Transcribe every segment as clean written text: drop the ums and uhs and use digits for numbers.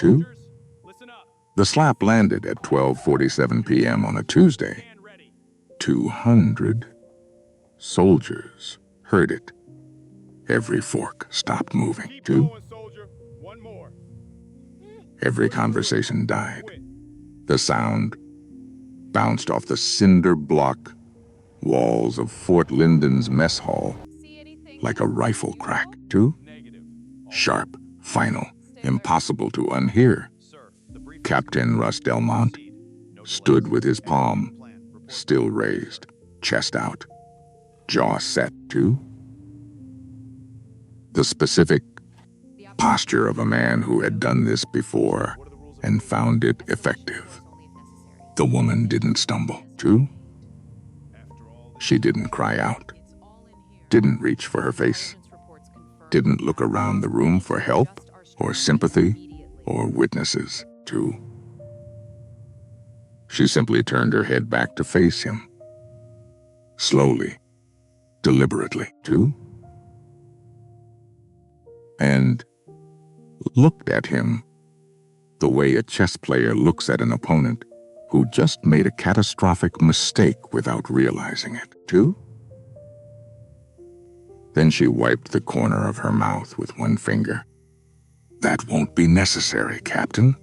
2. The slap landed at 12:47 p.m. on a Tuesday. 200 soldiers heard it. Every fork stopped moving. 2. Every conversation died. The sound bounced off the cinder block walls of Fort Linden's mess hall like a rifle crack. 2. Sharp, final, impossible to unhear. Captain Russ Delmont stood with his palm still raised, chest out, jaw set. 2. The specific posture of a man who had done this before and found it effective. The woman didn't stumble. 2. She didn't cry out, didn't reach for her face, didn't look around the room for help or sympathy or witnesses. 2. She simply turned her head back to face him. Slowly, deliberately. 2. And looked at him the way a chess player looks at an opponent who just made a catastrophic mistake without realizing it. 2. Then she wiped the corner of her mouth with one finger. "That won't be necessary, Captain."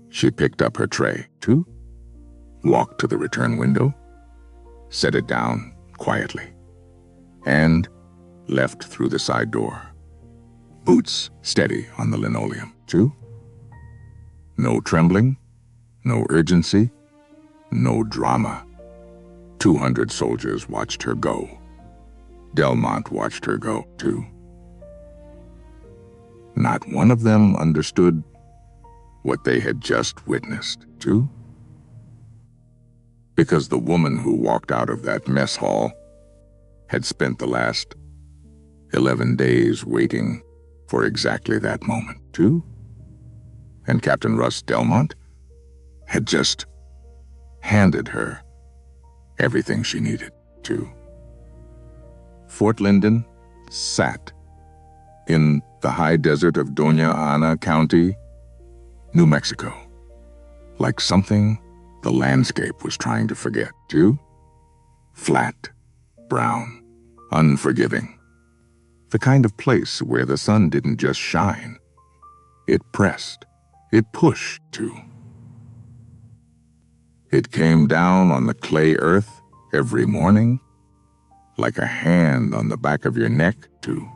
She picked up her tray. 2. Walked to the return window, set it down quietly, and left through the side door. Boots steady on the linoleum. 2. No trembling, no urgency, no drama. 200 soldiers watched her go. Delmont watched her go, too. Not one of them understood what they had just witnessed. 2. Because the woman who walked out of that mess hall had spent the last 11 days waiting for exactly that moment. 2. And Captain Russ Delmont had just handed her everything she needed. 2. Fort Linden sat in the high desert of Doña Ana County, New Mexico, like something the landscape was trying to forget. 2. Flat, brown, unforgiving. The kind of place where the sun didn't just shine. It pressed, it pushed, too. It came down on the clay earth every morning, like a hand on the back of your neck, too.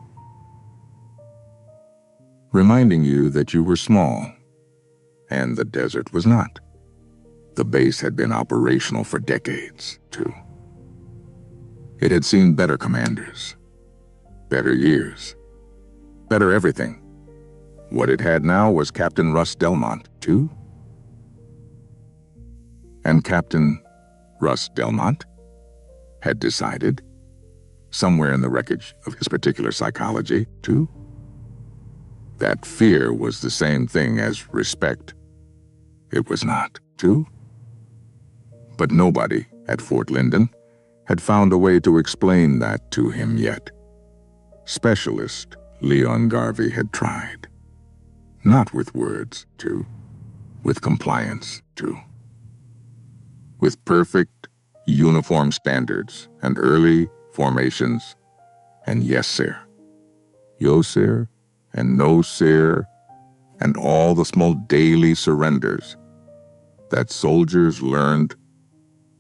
Reminding you that you were small, and the desert was not. The base had been operational for decades, too. It had seen better commanders, better years, better everything. What it had now was Captain Russ Delmont, too. And Captain Russ Delmont had decided, somewhere in the wreckage of his particular psychology, too, that fear was the same thing as respect. It was not, too. But nobody at Fort Linden had found a way to explain that to him yet. Specialist Leon Garvey had tried. Not with words, too. With compliance, too. With perfect uniform standards and early formations and yes, sir, yo, sir, and no, sir, and all the small daily surrenders that soldiers learned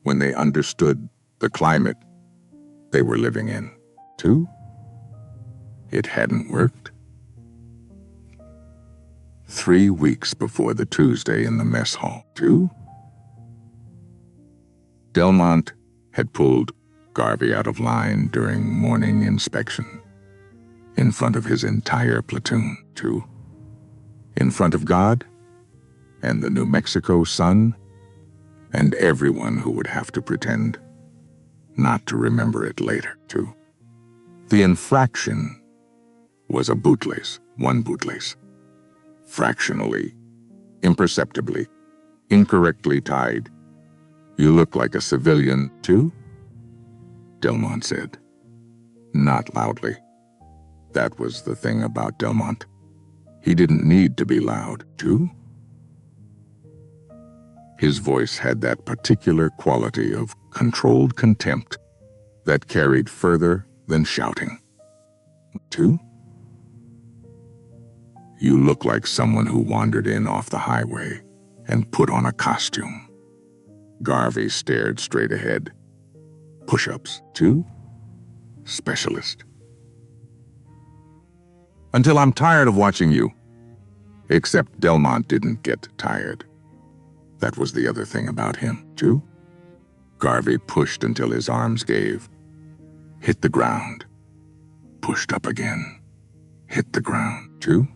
when they understood the climate they were living in, too. It hadn't worked. 3 weeks before the Tuesday in the mess hall, too, Delmont had pulled Garvey out of line during morning inspection, in front of his entire platoon, too, in front of God and the New Mexico sun and everyone who would have to pretend not to remember it later, too. The infraction was a bootlace, one bootlace, fractionally, imperceptibly, incorrectly tied. "You look like a civilian, too?" Delmont said, not loudly. That was the thing about Delmont. He didn't need to be loud, too. His voice had that particular quality of controlled contempt that carried further than shouting. Two, you look like someone who wandered in off the highway and put on a costume. Garvey stared straight ahead. Push-ups, two, specialist. Until I'm tired of watching you. Except Delmont didn't get tired. That was the other thing about him, too. Garvey pushed until his arms gave. Hit the ground. Pushed up again. Hit the ground, too.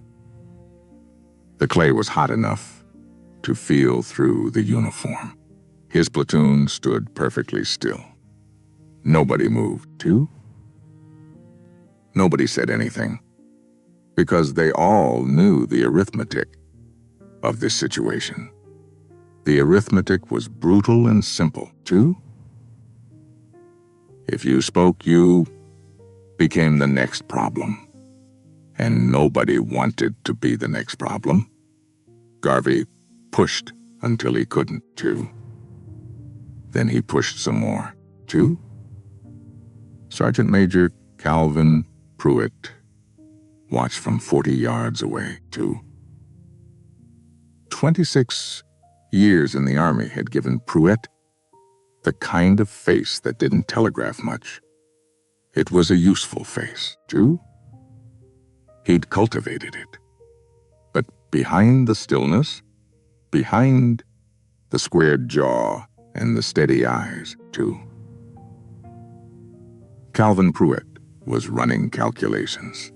The clay was hot enough to feel through the uniform. His platoon stood perfectly still. Nobody moved, too. Nobody said anything, because they all knew the arithmetic of this situation. The arithmetic was brutal and simple, too. If you spoke, you became the next problem. And nobody wanted to be the next problem. Garvey pushed until he couldn't, too. Then he pushed some more, too. Sergeant Major Calvin Pruitt watched from 40 yards away, too. 26 years in the Army had given Pruitt the kind of face that didn't telegraph much. It was a useful face, too. He'd cultivated it. But behind the stillness, behind the squared jaw and the steady eyes, too, Calvin Pruitt was running calculations.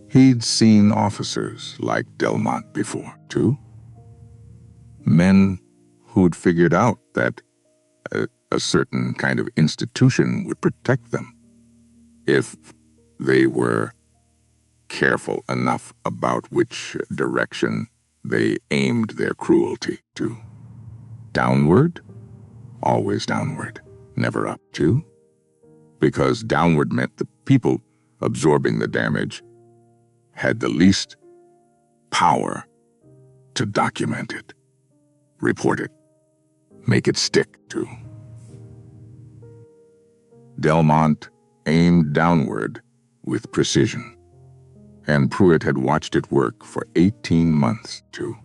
He'd seen officers like Delmont before, too. Men who'd figured out that a certain kind of institution would protect them if they were careful enough about which direction they aimed their cruelty to. Downward? Always downward, never up, too. Because downward meant the people absorbing the damage had the least power to document it, report it, make it stick, too. Delmont aimed downward with precision, and Pruitt had watched it work for 18 months, too.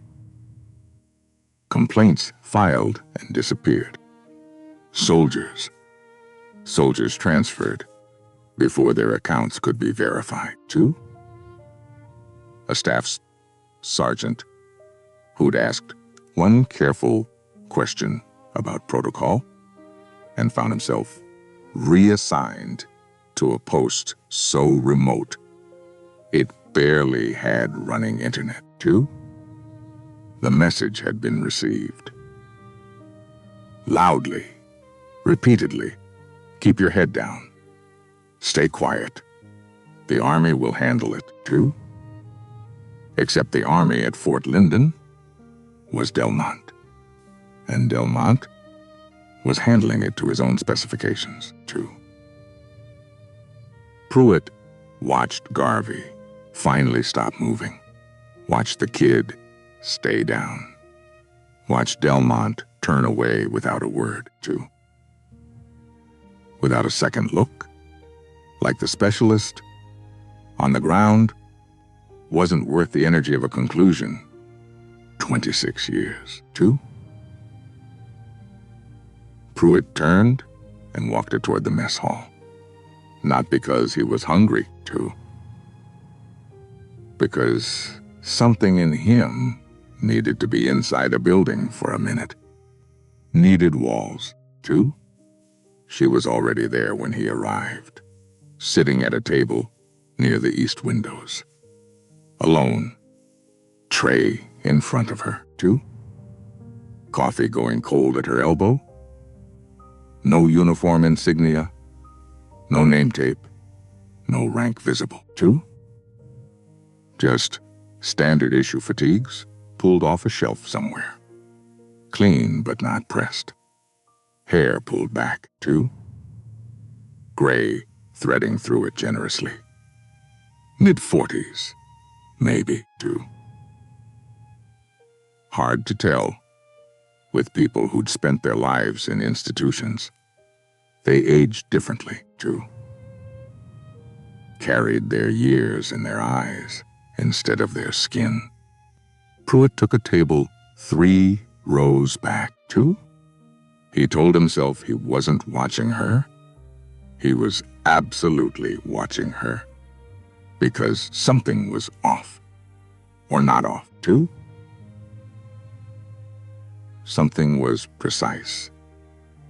Complaints filed and disappeared. Soldiers transferred before their accounts could be verified, too. A staff sergeant who'd asked one careful question about protocol and found himself reassigned to a post so remote it barely had running internet, too. The message had been received. Loudly, repeatedly, keep your head down. Stay quiet. The Army will handle it, too. Except the Army at Fort Linden was Delmont. And Delmont was handling it to his own specifications, too. Pruitt watched Garvey finally stop moving. Watched the kid stay down. Watched Delmont turn away without a word, too. Without a second look, like the specialist on the ground wasn't worth the energy of a conclusion. 26 years, too. Pruitt turned and walked it toward the mess hall. Not because he was hungry, too. Because something in him needed to be inside a building for a minute. Needed walls, too. She was already there when he arrived, sitting at a table near the east windows. Alone. Tray in front of her, too. Coffee going cold at her elbow. No uniform insignia. No name tape. No rank visible, too. Just standard issue fatigues pulled off a shelf somewhere. Clean but not pressed. Hair pulled back, too. Gray threading through it generously. Mid-40s. maybe two. Hard to tell with people who'd spent their lives in institutions. They aged differently, too. Carried their years in their eyes instead of their skin. Pruitt took a table 3 rows back, too. He told himself he wasn't watching her. He was absolutely watching her. Because something was off. Or not off, too. Something was precise.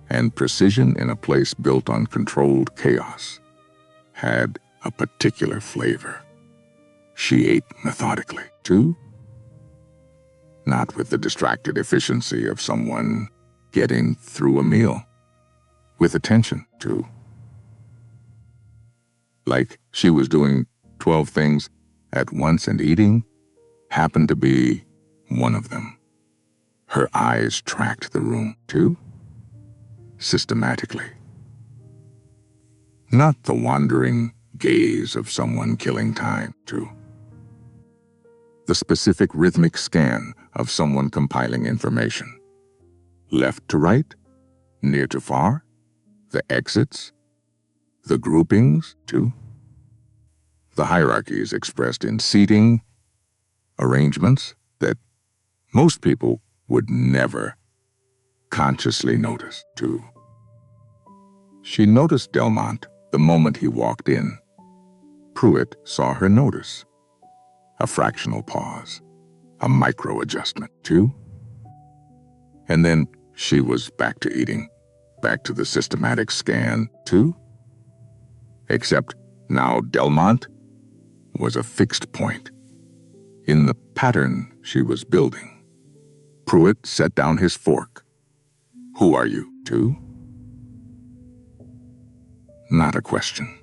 And precision in a place built on controlled chaos had a particular flavor. She ate methodically, too. Not with the distracted efficiency of someone getting through a meal. With attention, too. Like she was doing 12 things at once, and eating happened to be one of them. Her eyes tracked the room, too. Systematically. Not the wandering gaze of someone killing time, too. The specific rhythmic scan of someone compiling information. Left to right, near to far, the exits, the groupings, too. The hierarchies expressed in seating, arrangements that most people would never consciously notice, too. She noticed Delmont the moment he walked in. Pruitt saw her notice. A fractional pause, a micro-adjustment, too. And then she was back to eating, back to the systematic scan, too. Except now Delmont was a fixed point in the pattern she was building. Pruitt set down his fork. Who are you, too? Not a question.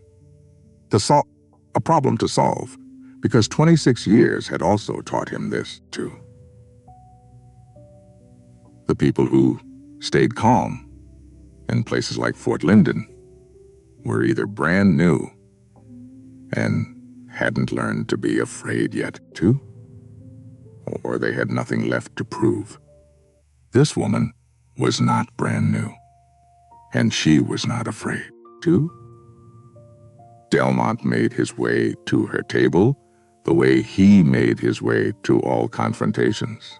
A problem to solve, because 26 years had also taught him this, too. The people who stayed calm in places like Fort Linden were either brand new and hadn't learned to be afraid yet, too, or they had nothing left to prove. This woman was not brand new, and she was not afraid, too. Delmont made his way to her table the way he made his way to all confrontations.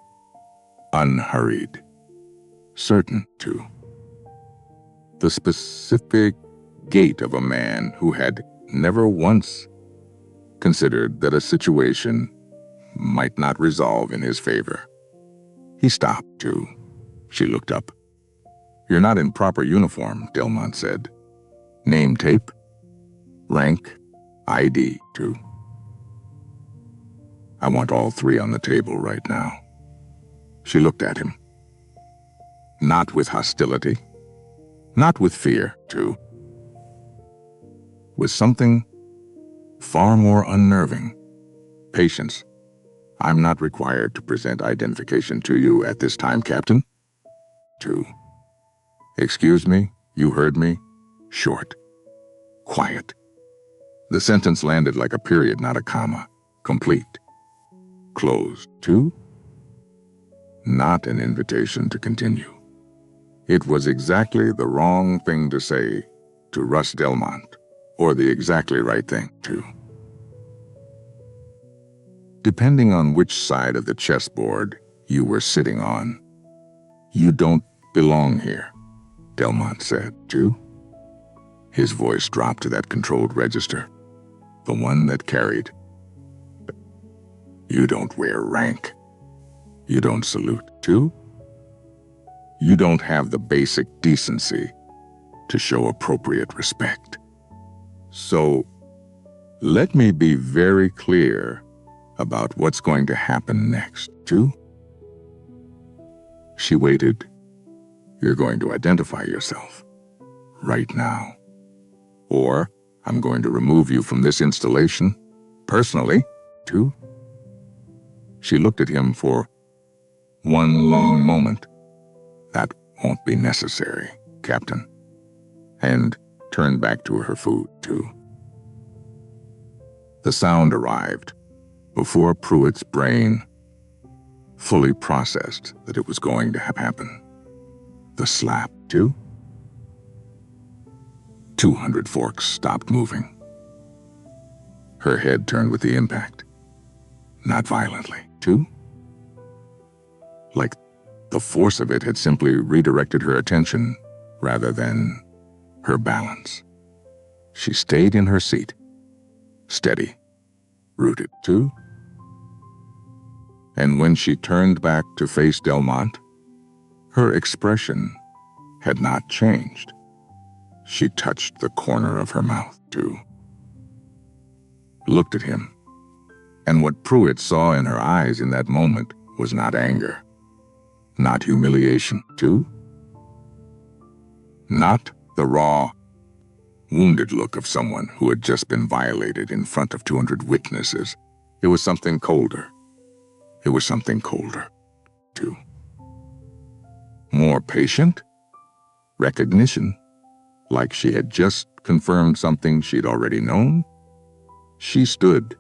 Unhurried. Certain, too. The specific gait of a man who had never once considered that a situation might not resolve in his favor. He stopped, too. She looked up. You're not in proper uniform, Delmont said. Name tape, rank, ID, too. I want all 3 on the table right now. She looked at him. Not with hostility, not with fear, too. With something far more unnerving. Patience. I'm not required to present identification to you at this time, Captain. 2. Excuse me, you heard me. Short. Quiet. The sentence landed like a period, not a comma. Complete. Closed. 2. Not an invitation to continue. It was exactly the wrong thing to say to Russ Delmont, or the exactly right thing, too. Depending on which side of the chessboard you were sitting on, you don't belong here, Delmont said, too. His voice dropped to that controlled register, the one that carried. You don't wear rank. You don't salute, too. You don't have the basic decency to show appropriate respect. So, let me be very clear about what's going to happen next, too. She waited. You're going to identify yourself right now. Or I'm going to remove you from this installation, personally, too. She looked at him for one long moment. That won't be necessary, Captain. And turned back to her food, too. The sound arrived. before Pruitt's brain fully processed that it was going to happen. The slap, too. 200 forks stopped moving. Her head turned with the impact. Not violently, too. Like the force of it had simply redirected her attention rather than her balance. She stayed in her seat, steady, rooted, too. And when she turned back to face Delmont, her expression had not changed. She touched the corner of her mouth, too. Looked at him, and what Pruitt saw in her eyes in that moment was not anger, not humiliation, too. Not the raw, wounded look of someone who had just been violated in front of 200 witnesses. It was something colder. It was something colder, too. More patient, recognition, like she had just confirmed something she'd already known. She stood,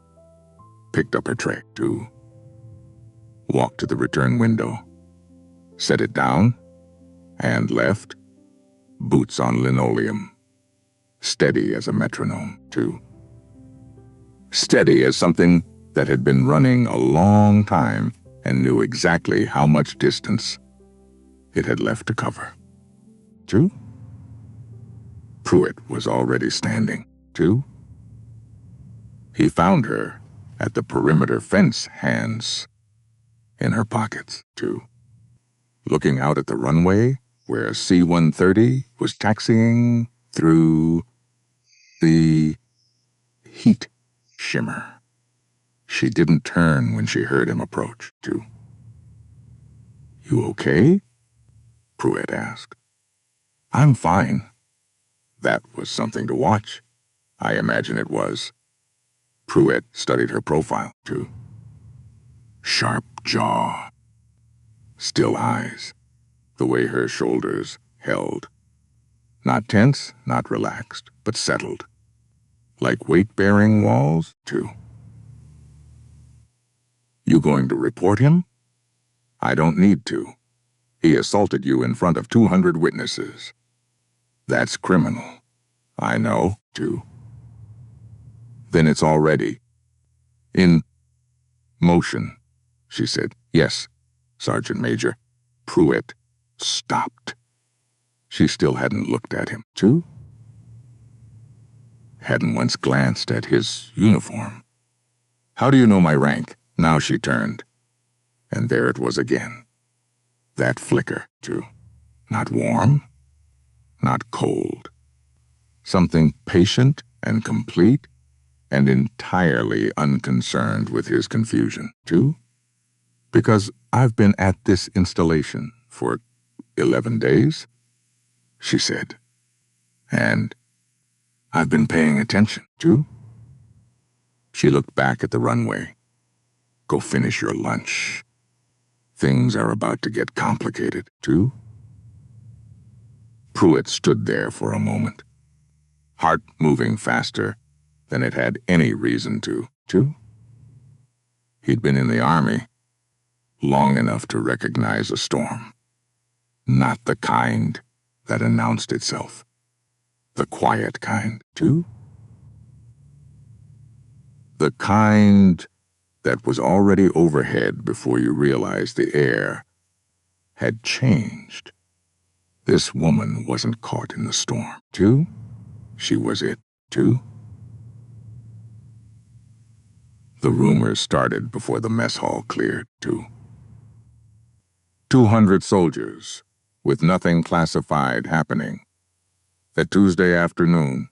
picked up her tray, too, walked to the return window, set it down, and left, boots on linoleum, steady as a metronome, too. Steady as something that had been running a long time and knew exactly how much distance it had left to cover. Too? Pruitt was already standing, too. He found her at the perimeter fence, hands in her pockets, too. Looking out at the runway where C-130 was taxiing through the heat shimmer. She didn't turn when she heard him approach, too. "You okay?" Pruitt asked. "I'm fine." That was something to watch. I imagine it was. Pruitt studied her profile, too. Sharp jaw, still eyes, the way her shoulders held. Not tense, not relaxed, but settled. Like weight-bearing walls, too. "You going to report him?" "I don't need to. He assaulted you in front of 200 witnesses. That's criminal." "I know, too." "Then it's already in motion," she said. "Yes, Sergeant Major." Pruitt stopped. She still hadn't looked at him, too. Hadn't once glanced at his uniform. "How do you know my rank?" Now she turned, and there it was again. That flicker, too. Not warm, not cold. Something patient and complete, and entirely unconcerned with his confusion, too. "Because I've been at this installation for 11 days, she said. "And I've been paying attention, too." She looked back at the runway. "Go finish your lunch. Things are about to get complicated, too." Pruitt stood there for a moment, heart moving faster than it had any reason to, too. He'd been in the Army long enough to recognize a storm. Not the kind that announced itself. The quiet kind, too. The kind that was already overhead before you realized the air had changed. This woman wasn't caught in the storm, too. She was it, too. The rumors started before the mess hall cleared, too. 200 soldiers, with nothing classified happening, that Tuesday afternoon,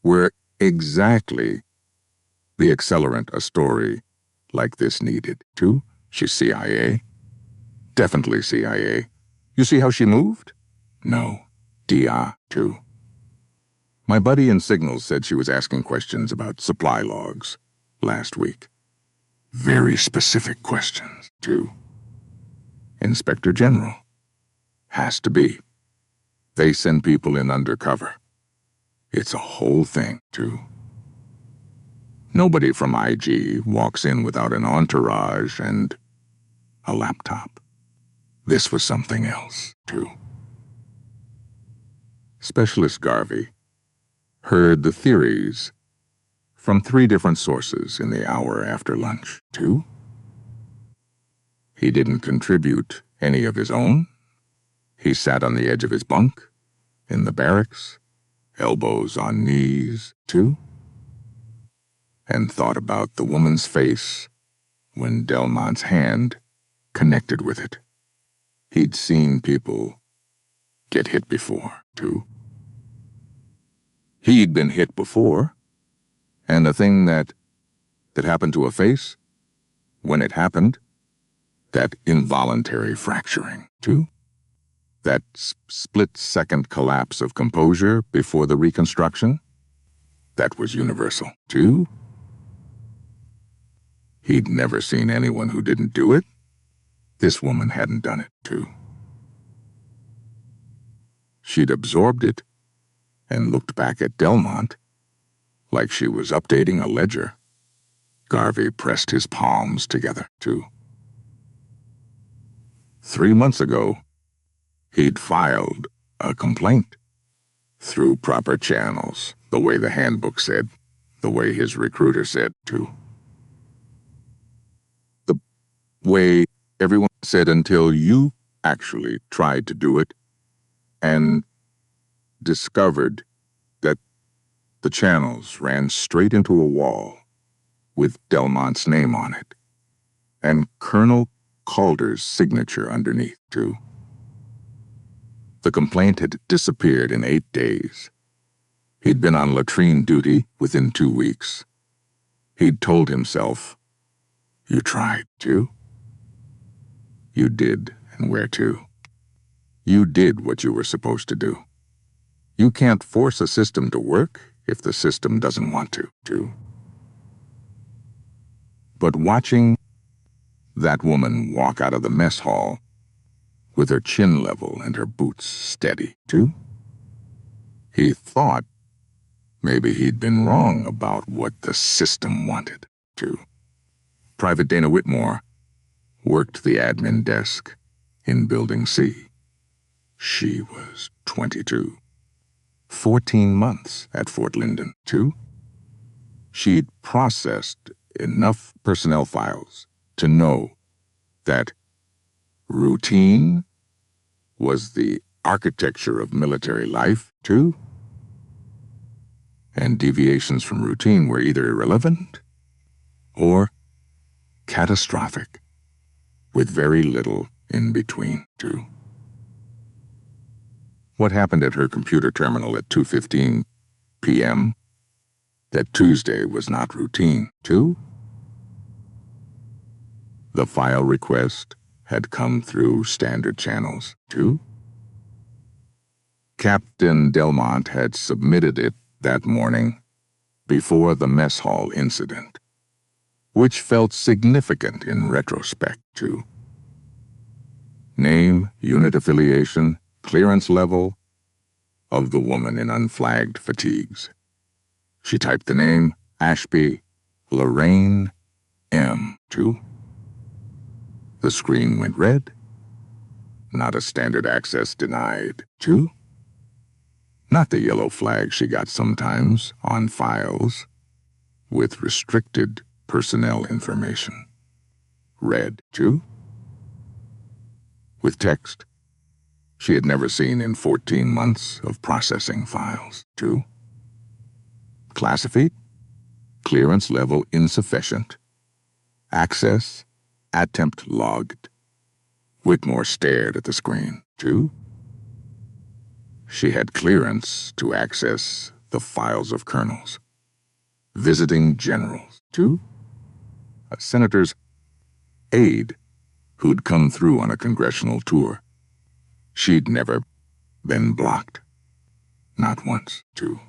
were exactly the accelerant a story like this needed, too. She's CIA. Definitely CIA. You see how she moved? No. DIA, too. My buddy in Signals said she was asking questions about supply logs last week. Very specific questions, too. Inspector General. Has to be. They send people in undercover. It's a whole thing, too. Nobody from IG walks in without an entourage and a laptop. This was something else, too. Specialist Garvey heard the theories from 3 different sources in the hour after lunch, too. He didn't contribute any of his own. He sat on the edge of his bunk, in the barracks, elbows on knees, too, and thought about the woman's face when Delmont's hand connected with it. He'd seen people get hit before, too. He'd been hit before, and the thing that happened to a face, when it happened, that involuntary fracturing, too. That split-second collapse of composure before the reconstruction, that was universal, too. He'd never seen anyone who didn't do it. This woman hadn't done it, too. She'd absorbed it and looked back at Delmont like she was updating a ledger. Garvey pressed his palms together, too. 3 months ago, he'd filed a complaint through proper channels, the way the handbook said, the way his recruiter said, too. The way everyone said until you actually tried to do it and discovered that the channels ran straight into a wall with Delmont's name on it and Colonel Calder's signature underneath, too. The complaint had disappeared in 8 days. He'd been on latrine duty within 2 weeks. He'd told himself, "You tried to. You did, and where to? You did what you were supposed to do. You can't force a system to work if the system doesn't want to. But watching that woman walk out of the mess hall with her chin level and her boots steady, too, he thought maybe he'd been wrong about what the system wanted, too. Private Dana Whitmore worked the admin desk in Building C. She was 22. 14 months at Fort Linden, too. She'd processed enough personnel files to know that routine was the architecture of military life, too, and deviations from routine were either irrelevant or catastrophic, with very little in between, too. What happened at her computer terminal at 2:15 p.m. that Tuesday was not routine, too? The file request had come through standard channels, too. Captain Delmont had submitted it that morning before the mess hall incident, which felt significant in retrospect, too. Name, unit affiliation, clearance level of the woman in unflagged fatigues. She typed the name, Ashby, Lorraine M. 2. The screen went red. Not a standard access denied. 2. Not the yellow flag she got sometimes on files with restricted personnel information. Red. 2. With text she had never seen in 14 months of processing files. 2. Classified, clearance level insufficient. Access, attempt logged. Whitmore stared at the screen. 2. She had clearance to access the files of colonels, visiting generals. 2. A senator's aide who'd come through on a congressional tour. She'd never been blocked. Not once. 2.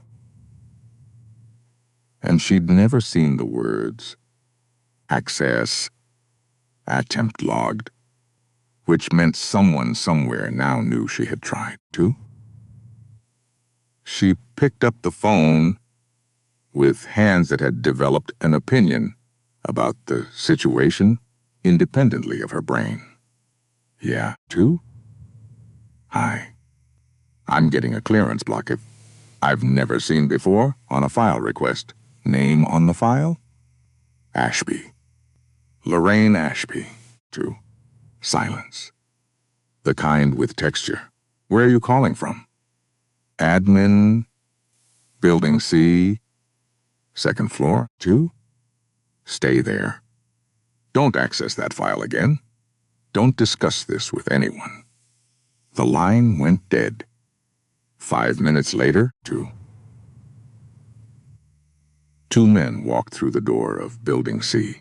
And she'd never seen the words access, attempt logged, which meant someone somewhere now knew she had tried. 2. She picked up the phone with hands that had developed an opinion about the situation independently of her brain. Yeah, 2? Hi. I'm getting a clearance block if I've never seen before on a file request. Name on the file? Ashby. Lorraine Ashby. 2. Silence. The kind with texture. Where are you calling from? Admin. Building C. Second floor. 2. Stay there. Don't access that file again. Don't discuss this with anyone. The line went dead. 5 minutes later, 2. 2 men walked through the door of Building C.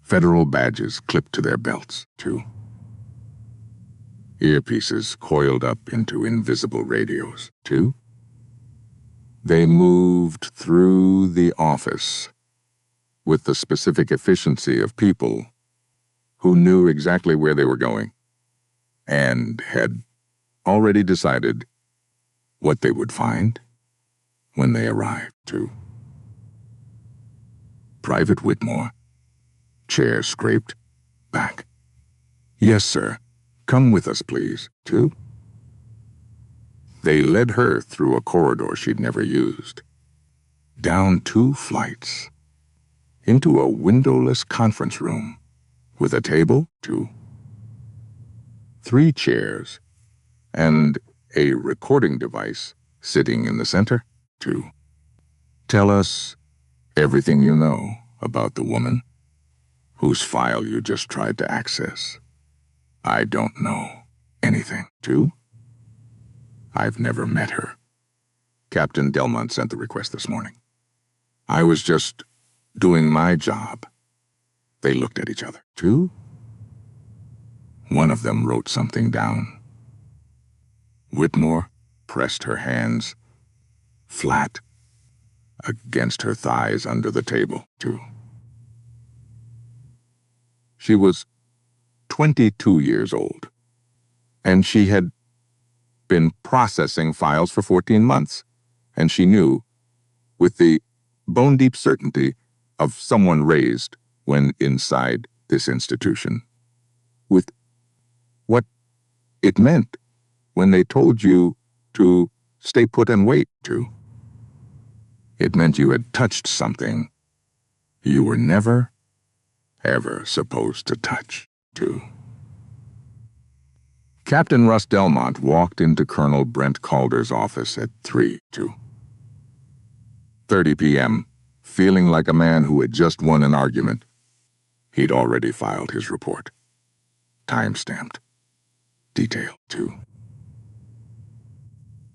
Federal badges clipped to their belts, 2. Earpieces coiled up into invisible radios, 2. They moved through the office with the specific efficiency of people who knew exactly where they were going and had already decided what they would find when they arrived, 2. Private Whitmore. Chair scraped back. Yes, sir. Come with us, please, 2. They led her through a corridor she'd never used, down 2 flights, into a windowless conference room with a table, 2. 3 chairs, and a recording device sitting in the center, 2. Tell us everything you know about the woman whose file you just tried to access. I don't know anything, 2. I've never met her. Captain Delmont sent the request this morning. I was just doing my job. They looked at each other, 2. One of them wrote something down. Whitmore pressed her hands flat against her thighs under the table, 2. She was 22 years old, and she had been processing files for 14 months, and she knew, with the bone-deep certainty of someone raised when inside this institution, with what it meant when they told you to stay put and wait, 2. It meant you had touched something you were never, ever supposed to touch, 2. Captain Russ Delmont walked into Colonel Brent Calder's office at 3:30 p.m., feeling like a man who had just won an argument. He'd already filed his report. Time-stamped. Detail, 2.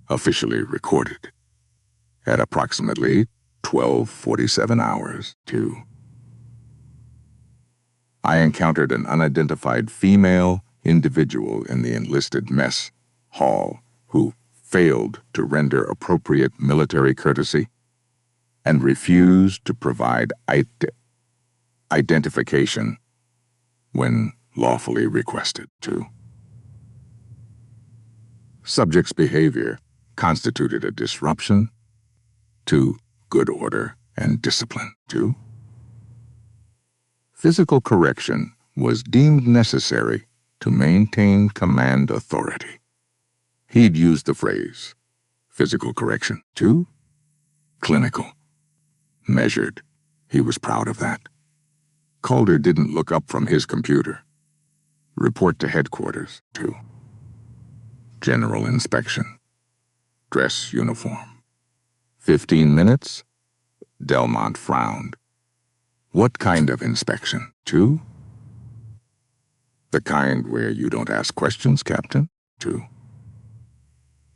Officially recorded. At approximately 12:47 hours, 2. I encountered an unidentified female individual in the enlisted mess hall who failed to render appropriate military courtesy and refused to provide identification when lawfully requested, 2. Subject's behavior constituted a disruption to good order and discipline, 2. Physical correction was deemed necessary to maintain command authority. He'd used the phrase, physical correction, 2. Clinical. Measured. He was proud of that. Calder didn't look up from his computer. Report to headquarters, 2. General inspection. Dress uniform. 15 minutes? Delmont frowned. What kind of inspection, 2? The kind where you don't ask questions, Captain, 2.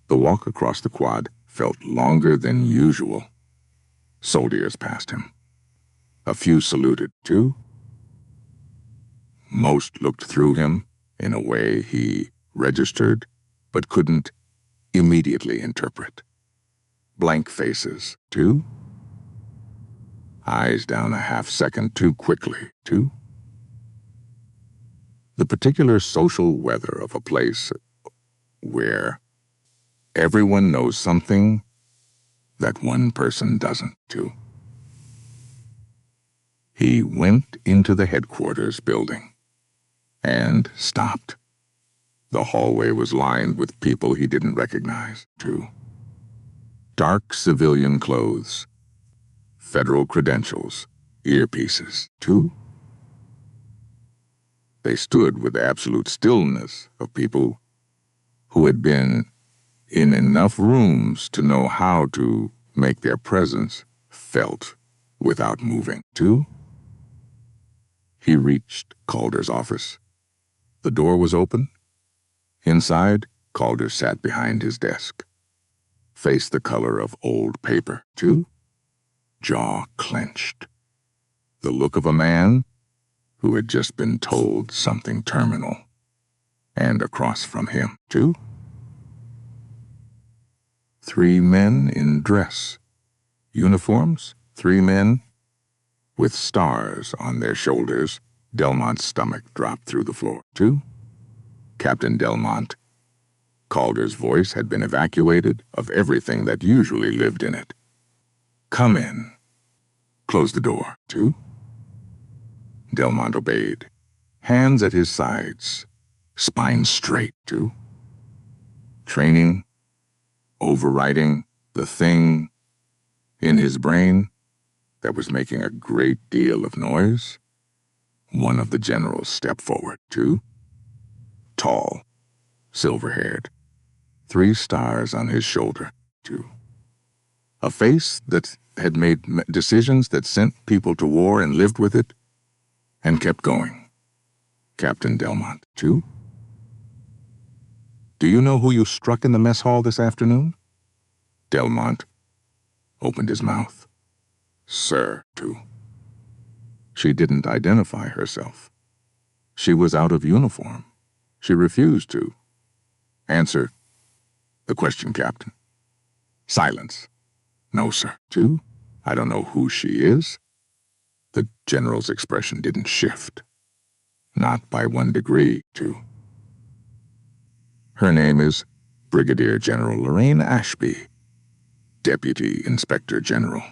The walk across the quad felt longer than usual. Soldiers passed him. A few saluted, 2. Most looked through him in a way he registered but couldn't immediately interpret. Blank faces, 2. Eyes down a half-second too quickly, 2. The particular social weather of a place where everyone knows something that one person doesn't, 2. He went into the headquarters building and stopped. The hallway was lined with people he didn't recognize, too. Dark civilian clothes, federal credentials, earpieces, too. They stood with the absolute stillness of people who had been in enough rooms to know how to make their presence felt without moving, too. He reached Calder's office. The door was open. Inside, Calder sat behind his desk, face the color of old paper, too, jaw clenched. The look of a man who had just been told something terminal. And across from him, too, 3 men in dress uniforms, 3 men with stars on their shoulders. Delmont's stomach dropped through the floor, too. Captain Delmont. Calder's voice had been evacuated of everything that usually lived in it. Come in. Close the door, too. Delmont obeyed, hands at his sides, spine straight, too. Training, overriding the thing in his brain that was making a great deal of noise. One of the generals stepped forward, too. Tall, silver-haired, 3 stars on his shoulder, too. A face that had made decisions that sent people to war and lived with it and kept going. Captain Delmont, too. Do you know who you struck in the mess hall this afternoon? Delmont opened his mouth. Sir, too. She didn't identify herself. She was out of uniform. She refused to. Answer the question, Captain. Silence. No, sir. Too. I don't know who she is. The general's expression didn't shift. Not by 1 degree, too. Her name is Brigadier General Lorraine Ashby, Deputy Inspector General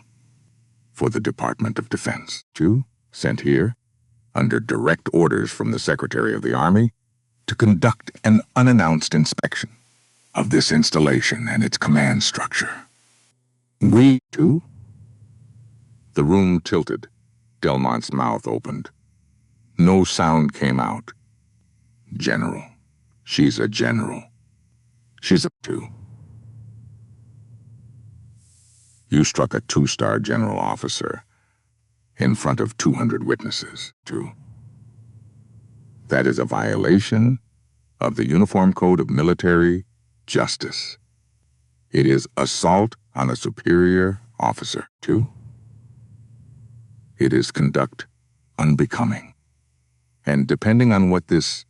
for the Department of Defense, too, sent here under direct orders from the Secretary of the Army to conduct an unannounced inspection of this installation and its command structure. We, too? The room tilted. Delmont's mouth opened. No sound came out. General. She's a general. She's a 2. You struck a 2-star general officer in front of 200 witnesses, too. That is a violation of the Uniform Code of Military Justice. It is assault on a superior officer, too. It is conduct unbecoming. And depending on what this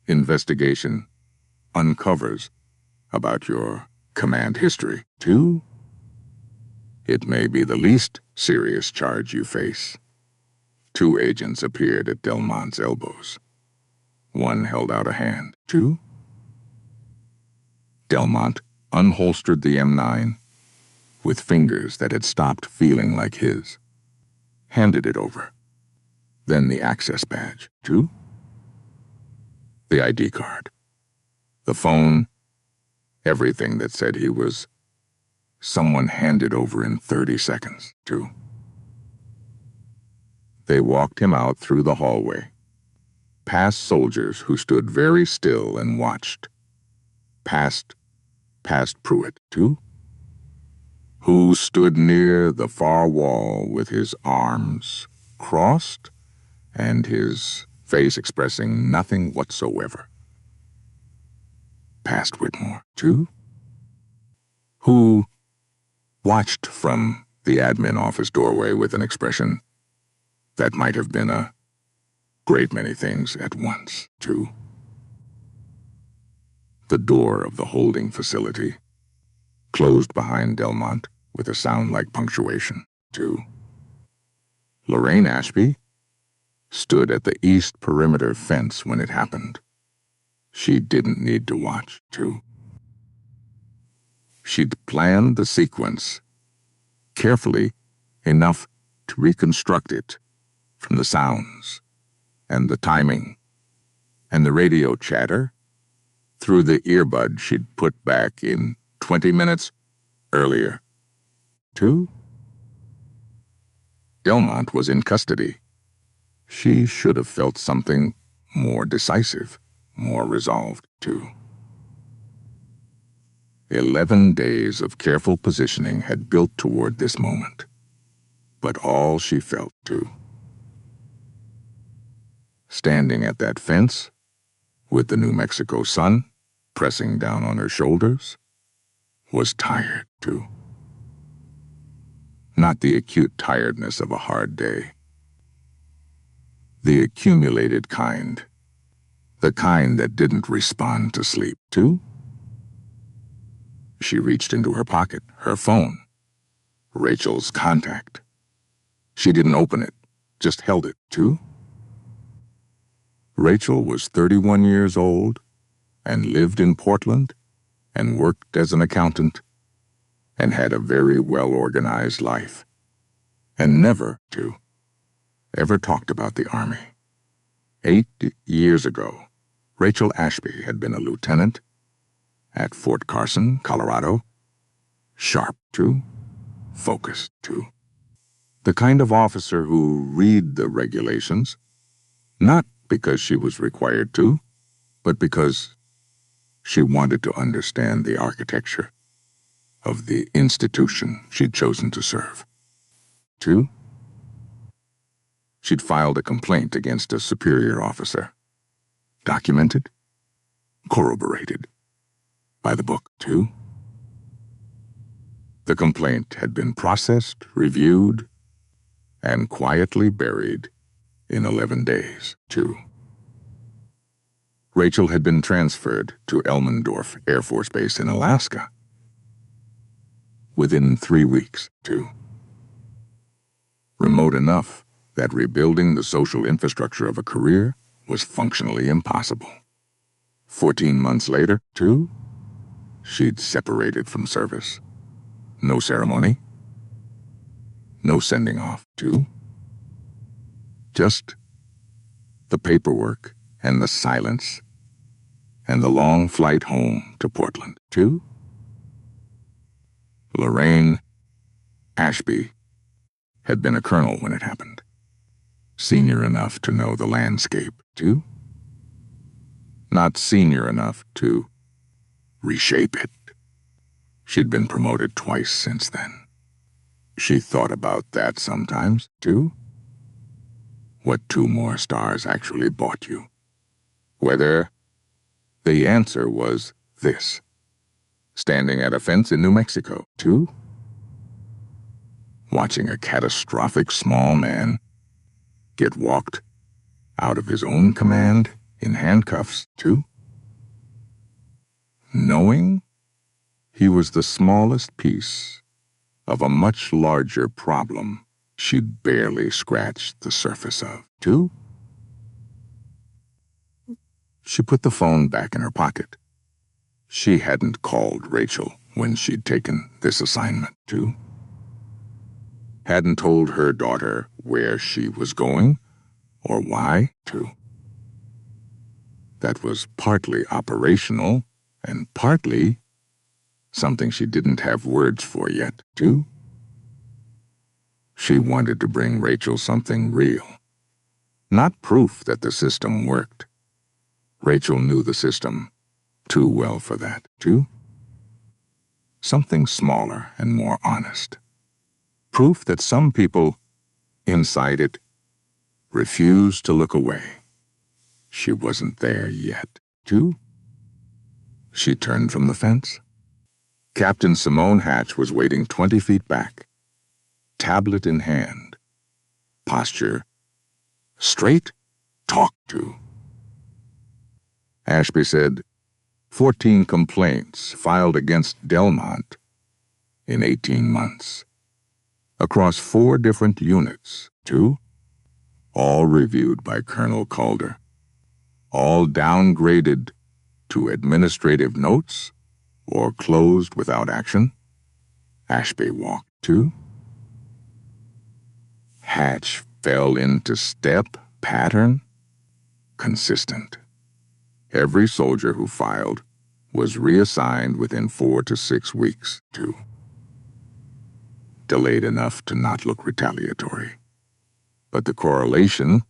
investigation uncovers about your command history, too, it may be the least serious charge you face. 2 agents appeared at Delmont's elbows. One held out a hand. 2. Delmont unholstered the M9 with fingers that had stopped feeling like his. Handed it over. Then the access badge. 2. The ID card. The phone. Everything that said he was someone handed over in 30 seconds, 2. They walked him out through the hallway, past soldiers who stood very still and watched, past Pruitt, 2, who stood near the far wall with his arms crossed and his face expressing nothing whatsoever, past Whitmore, 2, who watched from the admin office doorway with an expression that might have been a great many things at once, 2. The door of the holding facility closed behind Delmont with a sound like punctuation, 2. Lorraine Ashby stood at the east perimeter fence when it happened. She didn't need to watch, 2. She'd planned the sequence carefully enough to reconstruct it from the sounds and the timing and the radio chatter through the earbud she'd put back in 20 minutes earlier. 2. Delmont was in custody. She should have felt something more decisive, more resolved, too. 11 days of careful positioning had built toward this moment, but all she felt, too. Standing at that fence, with the New Mexico sun pressing down on her shoulders, was tired, too. Not the acute tiredness of a hard day. The accumulated kind. The kind that didn't respond to sleep, too. She reached into her pocket, her phone. Rachel's contact. She didn't open it, just held it, too. Rachel was 31 years old and lived in Portland and worked as an accountant and had a very well-organized life, and never, too, ever talked about the Army. 8 years ago, Rachel Ashby had been a lieutenant at Fort Carson, Colorado, sharp, too, focused, too. The kind of officer who read the regulations, not because she was required to, but because she wanted to understand the architecture of the institution she'd chosen to serve. 2. She'd filed a complaint against a superior officer. Documented, corroborated, by the book, 2. The complaint had been processed, reviewed, and quietly buried in 11 days, 2. Rachel had been transferred to Elmendorf Air Force Base in Alaska within 3 weeks, 2. Remote enough that rebuilding the social infrastructure of a career was functionally impossible. 14 months later, 2, she'd separated from service. No ceremony. No sending off, 2. Just the paperwork and the silence and the long flight home to Portland, 2. Lorraine Ashby had been a colonel when it happened. Senior enough to know the landscape, 2. Not senior enough to reshape it. She'd been promoted twice since then. She thought about that sometimes, 2. What 2 more stars actually bought you. Whether the answer was this. Standing at a fence in New Mexico, 2. Watching a catastrophic small man get walked out of his own command in handcuffs, 2. Knowing he was the smallest piece of a much larger problem she'd barely scratched the surface of, 2. She put the phone back in her pocket. She hadn't called Rachel when she'd taken this assignment, 2. Hadn't told her daughter where she was going or why, 2. That was partly operational and partly something she didn't have words for yet, 2. She wanted to bring Rachel something real, not proof that the system worked. Rachel knew the system too well for that, 2. Something smaller and more honest. Proof that some people inside it refused to look away. She wasn't there yet, 2. She turned from the fence. Captain Simone Hatch was waiting 20 feet back, tablet in hand. Posture straight, talk to. Ashby said, 14 complaints filed against Delmont in 18 months. Across 4 different units, 2, all reviewed by Colonel Calder, all downgraded to administrative notes or closed without action. Ashby walked, 2. Hatch fell into step, pattern, consistent. Every soldier who filed was reassigned within 4 to 6 weeks, too. Delayed enough to not look retaliatory. But the correlation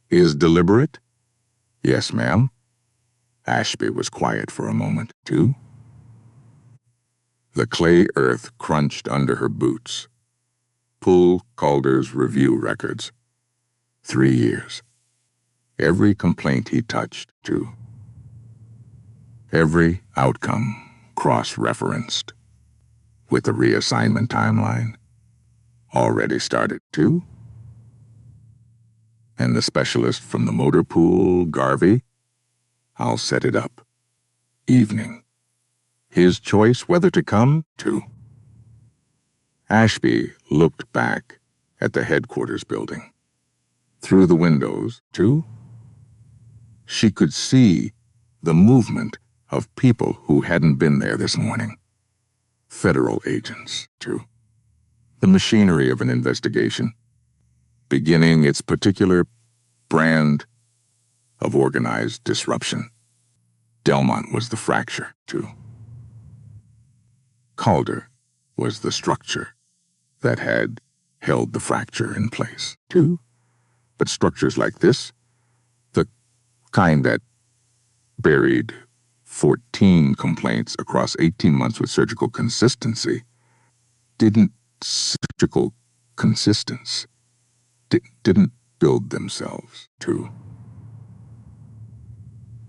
is deliberate? Yes, ma'am. Ashby was quiet for a moment, too. The clay earth crunched under her boots. Pull Calder's review records. 3 years. Every complaint he touched, too. Every outcome cross-referenced, with the reassignment timeline already started, too. And the specialist from the motor pool, Garvey, I'll set it up. Evening. His choice whether to come, too. Ashby looked back at the headquarters building. Through the windows, too. She could see the movement of people who hadn't been there this morning. Federal agents, too. The machinery of an investigation, beginning its particular brand of organized disruption. Delmont was the fracture, too. Calder was the structure that had held the fracture in place, too. But structures like this, the kind that buried 14 complaints across 18 months with surgical consistency, didn't build themselves, too.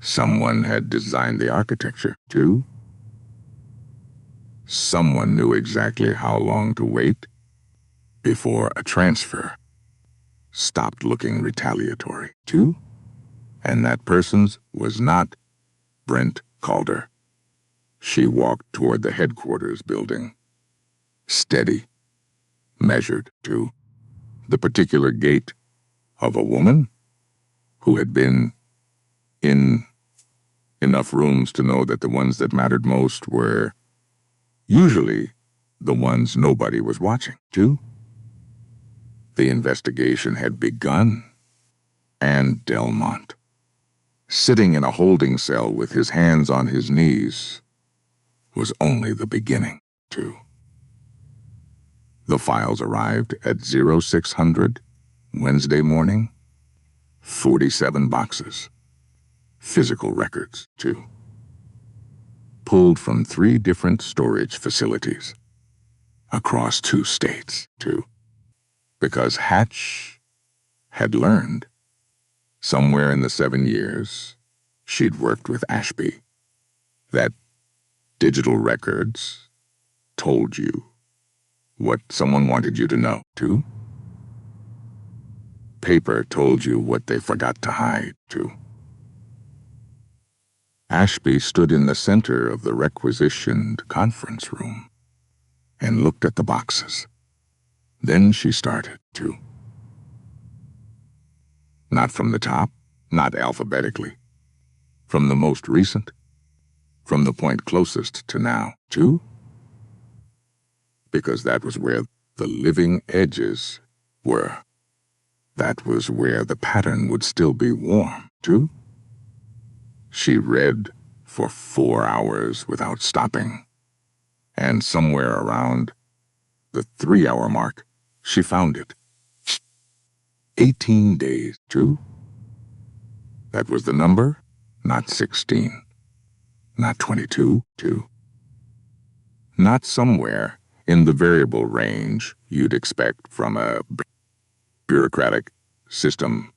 Someone had designed the architecture, too. Someone knew exactly how long to wait before a transfer stopped looking retaliatory, too. And that person's was not Brent Calder. She walked toward the headquarters building. Steady, measured, too. The particular gait of a woman who had been in enough rooms to know that the ones that mattered most were usually the ones nobody was watching, too. The investigation had begun, and Delmont, sitting in a holding cell with his hands on his knees, was only the beginning, too. The files arrived at 0600 Wednesday morning. 47 boxes. Physical records, too. Pulled from 3 different storage facilities. Across 2 states, too. Because Hatch had learned, somewhere in the 7 years she'd worked with Ashby, that digital records told you what someone wanted you to know, too. Paper told you what they forgot to hide, too. Ashby stood in the center of the requisitioned conference room and looked at the boxes. Then she started, too. Not from the top, not alphabetically. From the most recent, from the point closest to now, too. Because that was where the living edges were. That was where the pattern would still be warm, too. She read for 4 hours without stopping, and somewhere around the 3-hour mark, she found it. 18 days, too. That was the number, not 16, not 22, too. Not somewhere in the variable range you'd expect from a bureaucratic system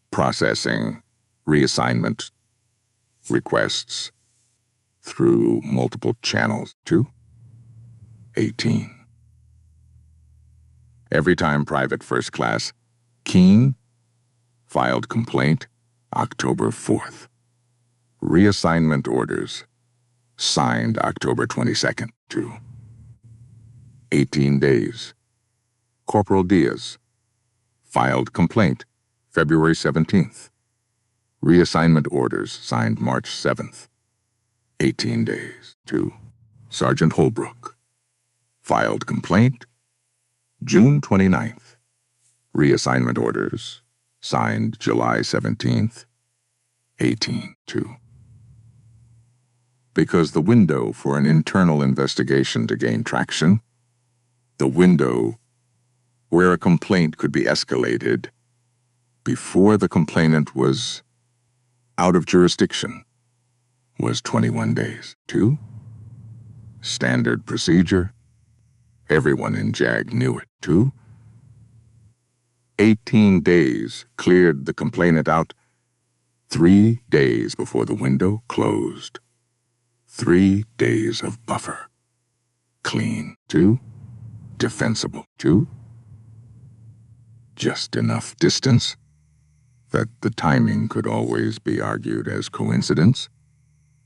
processing reassignment requests through multiple channels, too. 18. Every time Private First Class Keene filed complaint, October 4th. Reassignment orders signed October 22nd, too. 18 days. Corporal Diaz filed complaint February 17th. Reassignment orders signed March 7th. 18 days, too. Sergeant Holbrook filed complaint June 29th. Reassignment orders, signed July 17th, 18-2. Because the window for an internal investigation to gain traction, the window where a complaint could be escalated before the complainant was out of jurisdiction, was 21 days. 2. Standard procedure. Everyone in JAG knew it. 2. 18 days cleared the complainant out 3 days before the window closed. 3 days of buffer. Clean. 2. Defensible. 2. Just enough distance that the timing could always be argued as coincidence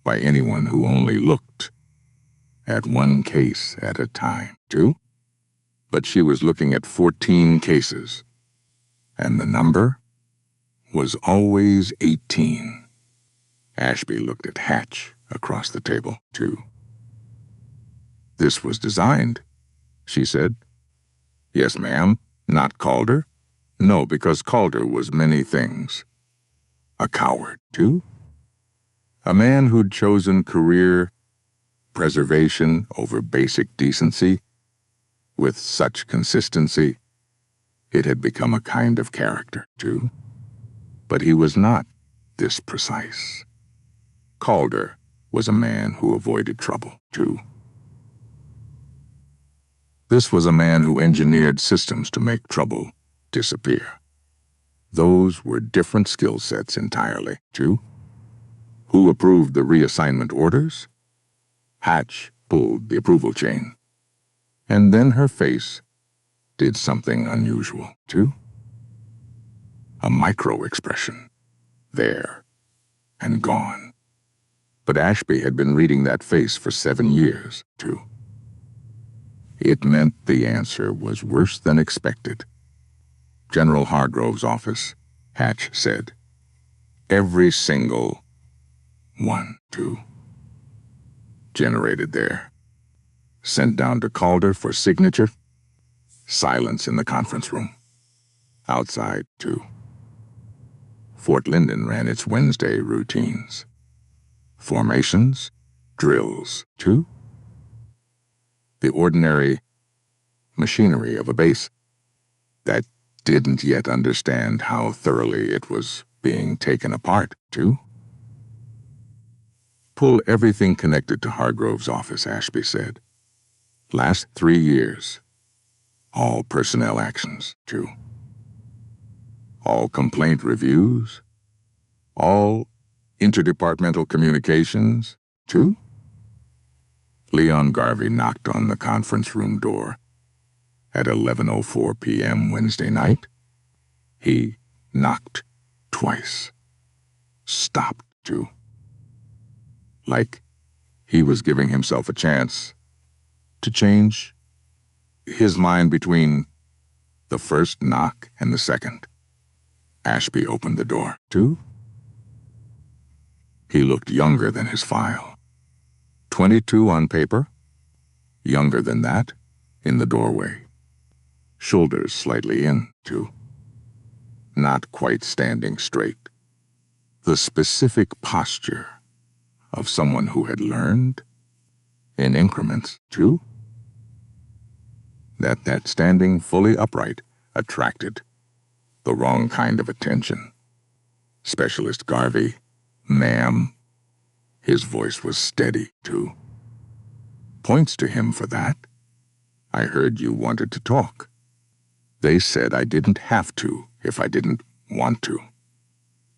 by anyone who only looked at one case at a time. 2. But she was looking at 14 cases, and the number was always 18. Ashby looked at Hatch across the table. 2. This was designed, she said. Yes, ma'am. Not Calder? No, because Calder was many things. A coward. 2. A man who'd chosen career preservation over basic decency with such consistency, it had become a kind of character. 2. But he was not this precise. Calder was a man who avoided trouble. 2. This was a man who engineered systems to make trouble disappear. Those were different skill sets entirely. 2. Who approved the reassignment orders? Hatch pulled the approval chain. And then her face did something unusual. 2. A micro-expression. There and gone. But Ashby had been reading that face for 7 years. 2. It meant the answer was worse than expected. General Hargrove's office, Hatch said. Every single one. 2. Generated there. Sent down to Calder for signature. Silence in the conference room. Outside. 2. Fort Linden ran its Wednesday routines. Formations, drills. 2. The ordinary machinery of a base that didn't yet understand how thoroughly it was being taken apart. 2. Pull everything connected to Hargrove's office, Ashby said. Last 3 years. All personnel actions. 2. All complaint reviews. All interdepartmental communications. 2. Leon Garvey knocked on the conference room door at 11:04 p.m. Wednesday night. He knocked twice. Stopped, 2. Like he was giving himself a chance to change his mind between the first knock and the second. Ashby opened the door. 2. He looked younger than his file. 22 on paper, younger than that in the doorway. Shoulders slightly in, 2. Not quite standing straight. The specific posture of someone who had learned in increments. 2. That standing fully upright attracted the wrong kind of attention. Specialist Garvey, ma'am. His voice was steady, 2. Points to him for that. I heard you wanted to talk. They said I didn't have to if I didn't want to.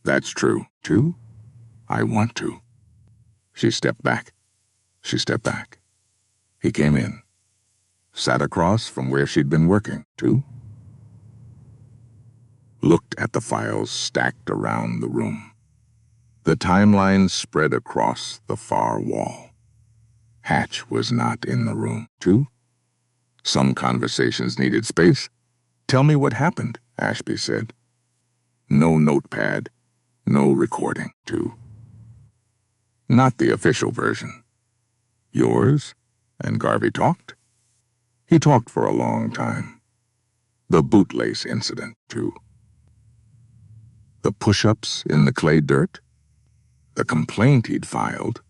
That's true, 2. I want to. She stepped back. She stepped back. He came in. Sat across from where she'd been working, 2. Looked at the files stacked around the room. The timeline spread across the far wall. Hatch was not in the room, 2. Some conversations needed space. Tell me what happened, Ashby said. No notepad, no recording, 2. Not the official version. Yours? And Garvey talked? He talked for a long time. The bootlace incident, too. The push-ups in the clay dirt. The complaint he'd filed,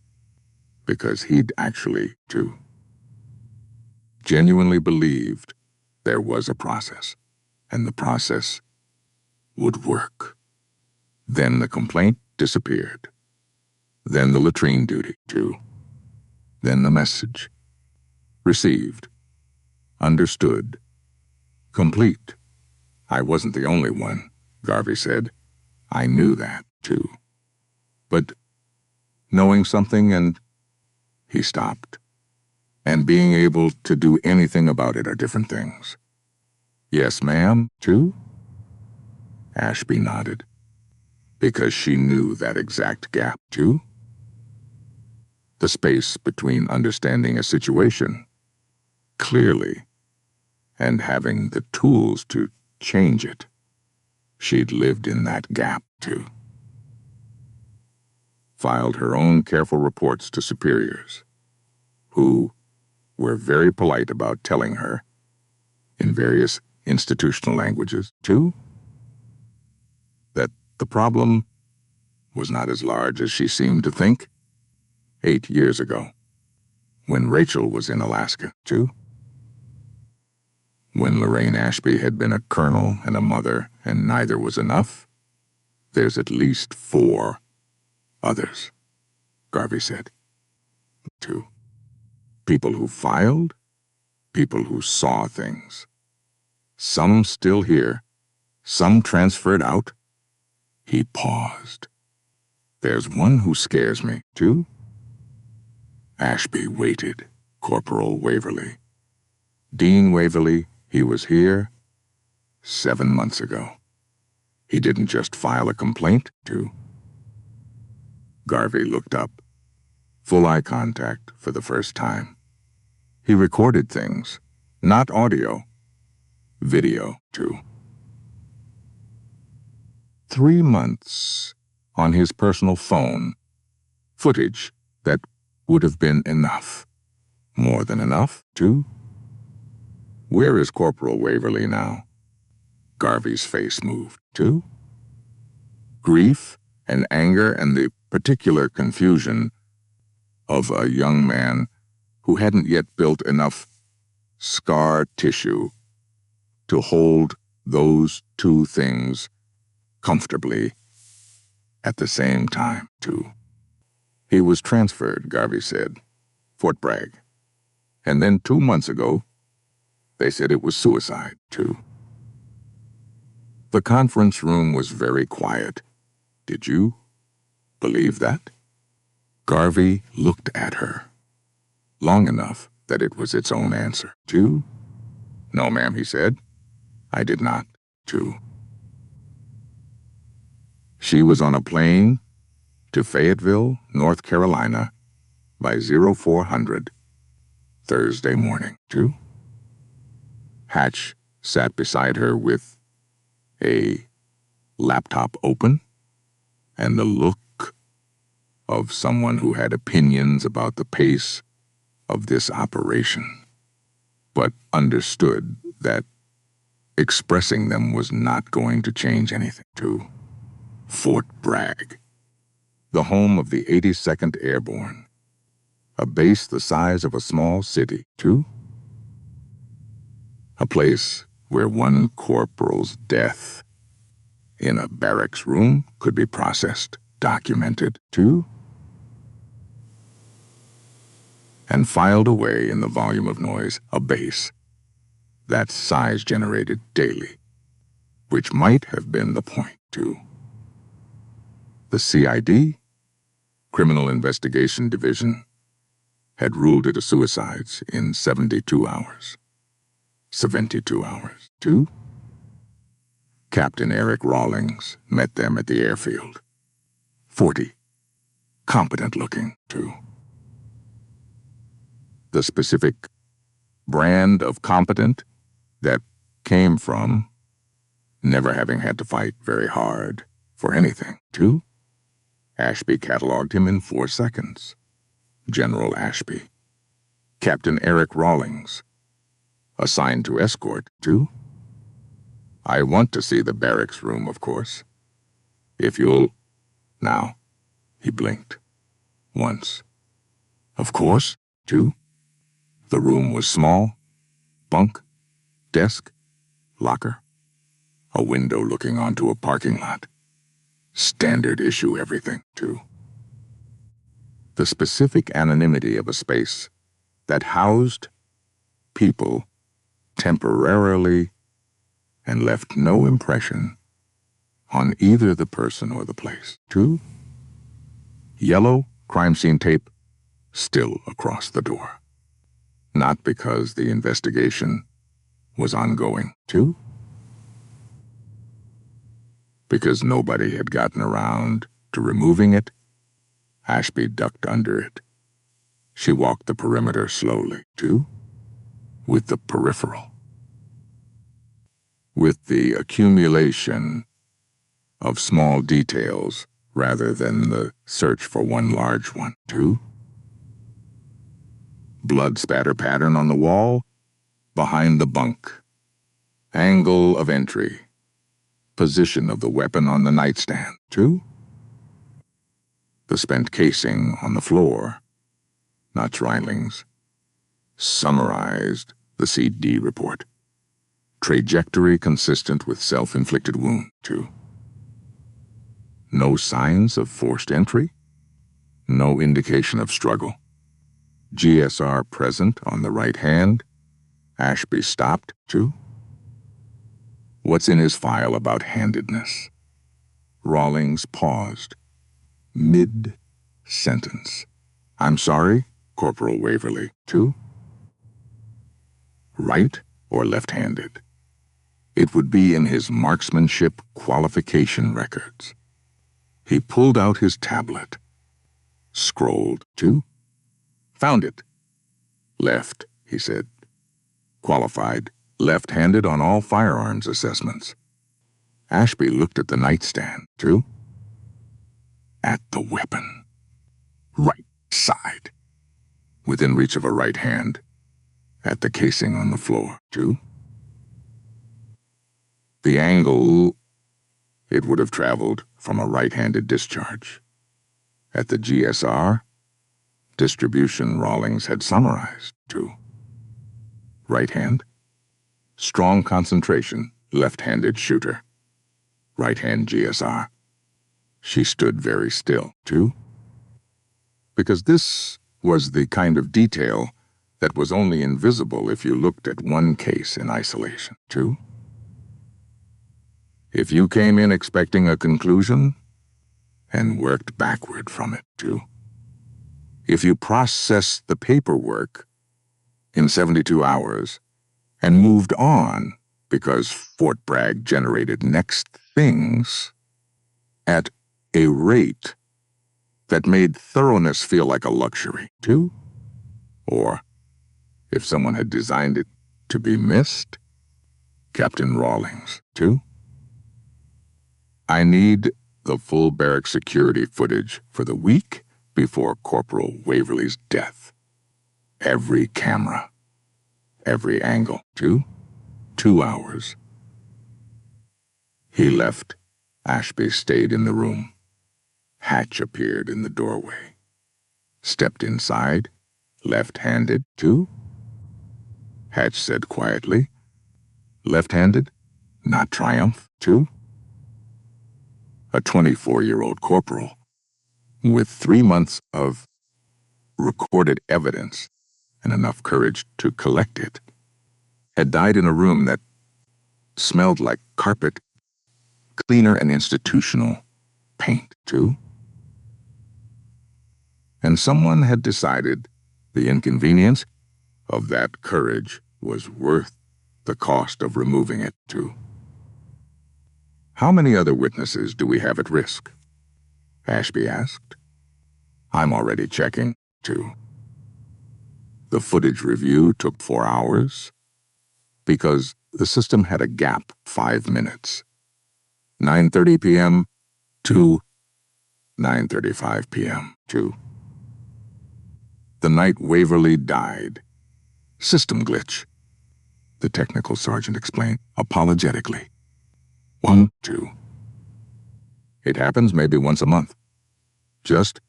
because he'd actually, too, genuinely believed there was a process, and the process would work. Then the complaint disappeared. Then the latrine duty, too. Then the message. Received. Understood. Complete. I wasn't the only one, Garvey said. I knew that, too. But knowing something and... He stopped. And being able to do anything about it are different things. Yes, ma'am, too? Ashby nodded. Because she knew that exact gap, too? The space between understanding a situation clearly and having the tools to change it. She'd lived in that gap, too. Filed her own careful reports to superiors, who were very polite about telling her, in various institutional languages, too, that the problem was not as large as she seemed to think 8 years ago, when Rachel was in Alaska, too. When Lorraine Ashby had been a colonel and a mother, and neither was enough, there's at least 4 others, Garvey said. 2. People who filed, people who saw things. Some still here, some transferred out. He paused. There's one who scares me, too. Ashby waited. Corporal Waverly. Dean Waverly, he was here 7 months ago. He didn't just file a complaint, too. Garvey looked up. Full eye contact for the first time. He recorded things, not audio. Video, too. 3 months on his personal phone. Footage that would have been enough. More than enough, too. Where is Corporal Waverly now? Garvey's face moved, too. Grief and anger and the particular confusion of a young man who hadn't yet built enough scar tissue to hold those 2 things comfortably at the same time, too. He was transferred, Garvey said, Fort Bragg. And then 2 months ago, they said it was suicide, too. The conference room was very quiet. Did you believe that? Garvey looked at her, long enough that it was its own answer, too. No, ma'am, he said. I did not, too. She was on a plane to Fayetteville, North Carolina, by 0400 Thursday morning, too. Hatch sat beside her with a laptop open and the look of someone who had opinions about the pace of this operation, but understood that expressing them was not going to change anything, too. Fort Bragg, the home of the 82nd Airborne, a base the size of a small city, too. A place where one corporal's death in a barracks room could be processed, documented, too, and filed away in the volume of noise, a base that size generated daily, which might have been the point, too. The CID, Criminal Investigation Division, had ruled it a suicide in 72 hours. 72 hours, too. Captain Eric Rawlings met them at the airfield. 40. Competent-looking, too. The specific brand of competent that came from never having had to fight very hard for anything, too. Ashby cataloged him in 4 seconds. General Ashby. Captain Eric Rawlings. Assigned to escort, too. I want to see the barracks room, of course. If you'll... Now, he blinked. Once. Of course. Two. The room was small. Bunk, desk, locker. A window looking onto a parking lot. Standard issue everything, too. The specific anonymity of a space that housed people temporarily and left no impression on either the person or the place. Two, yellow crime scene tape still across the door. Not because the investigation was ongoing. Two, because nobody had gotten around to removing it. Ashby ducked under it. She walked the perimeter slowly. Two, with the peripheral. With the accumulation of small details rather than the search for one large one. Two, blood spatter pattern on the wall behind the bunk. Angle of entry. Position of the weapon on the nightstand. Two, the spent casing on the floor. Not Reiling's. Summarized the CD report. Trajectory consistent with self-inflicted wound. Two, no signs of forced entry. No indication of struggle. GSR present on the right hand. Ashby stopped. Two, what's in his file about handedness? Rawlings paused. Mid-sentence. I'm sorry, Corporal Waverly. Two, right or left-handed? It would be in his marksmanship qualification records. He pulled out his tablet. Scrolled. Two, found it. Left, he said. Qualified, left-handed on all firearms assessments. Ashby looked at the nightstand. Two, at the weapon. Right side. Within reach of a right hand. At the casing on the floor. Two, the angle, it would have traveled from a right-handed discharge. At the GSR, distribution Rawlings had summarized. Two, right hand, strong concentration, left-handed shooter. Right-hand GSR. She stood very still. Two, because this was the kind of detail that was only invisible if you looked at one case in isolation. Two, if you came in expecting a conclusion and worked backward from it. Two, if you processed the paperwork in 72 hours and moved on because Fort Bragg generated next things at a rate that made thoroughness feel like a luxury. Two, or if someone had designed it to be missed, Captain Rawlings. Two, I need the full barrack security footage for the week before Corporal Waverly's death. Every camera. Every angle. Two, 2 hours. He left. Ashby stayed in the room. Hatch appeared in the doorway. Stepped inside, left-handed. Two, Hatch said quietly. Left-handed, not Triumph. Two, a 24-year-old corporal with 3 months of recorded evidence and enough courage to collect it, had died in a room that smelled like carpet cleaner and institutional paint. Two, and someone had decided the inconvenience of that courage was worth the cost of removing it. Two, how many other witnesses do we have at risk? Ashby asked. I'm already checking. Two, the footage review took 4 hours because the system had a gap 5 minutes. 9:30 p.m. to 9:35 p.m. Two, the night Waverly died. System glitch, the technical sergeant explained apologetically. 1, 2. It happens maybe once a month. Just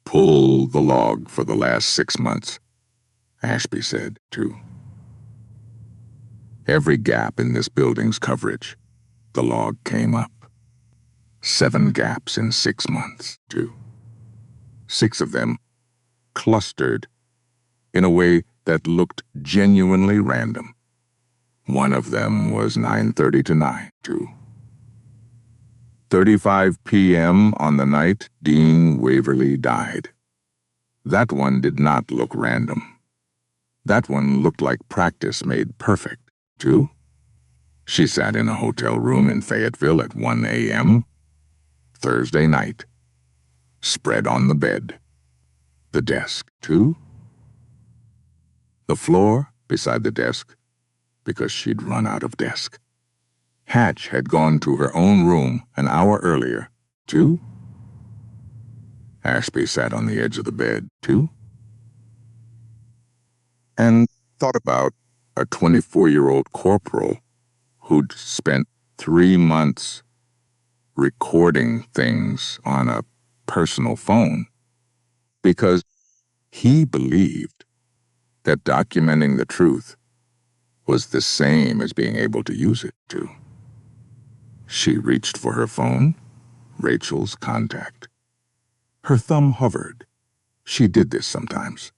pull the log for the last 6 months, Ashby said, 2. Every gap in this building's coverage, the log came up. 7 gaps in 6 months, 2. 6 of them clustered in a way that looked genuinely random. One of them was 9:30 to 9, 2. 35 p.m. on the night Dean Waverly died. That one did not look random. That one looked like practice made perfect, 2. She sat in a hotel room in Fayetteville at 1 a.m. Thursday night. Spread on the bed. The desk, 2. The floor beside the desk, because she'd run out of desk. Hatch had gone to her own room an hour earlier, 2. Ashby sat on the edge of the bed, 2. And thought about a 24-year-old corporal who'd spent 3 months recording things on a personal phone because he believed that documenting the truth was the same as being able to use it, too. She reached for her phone, Rachel's contact. Her thumb hovered. She did this sometimes.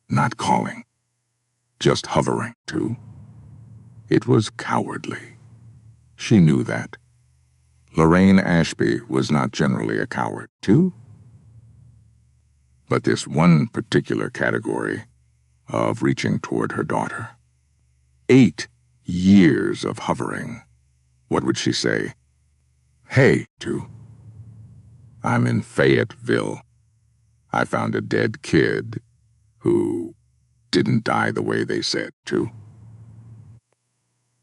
Not calling, just hovering, too. It was cowardly. She knew that. Lorraine Ashby was not generally a coward, too. But this one particular category of reaching toward her daughter. 8 years of hovering. What would she say? Hey, 2. I'm in Fayetteville. I found a dead kid who didn't die the way they said, 2.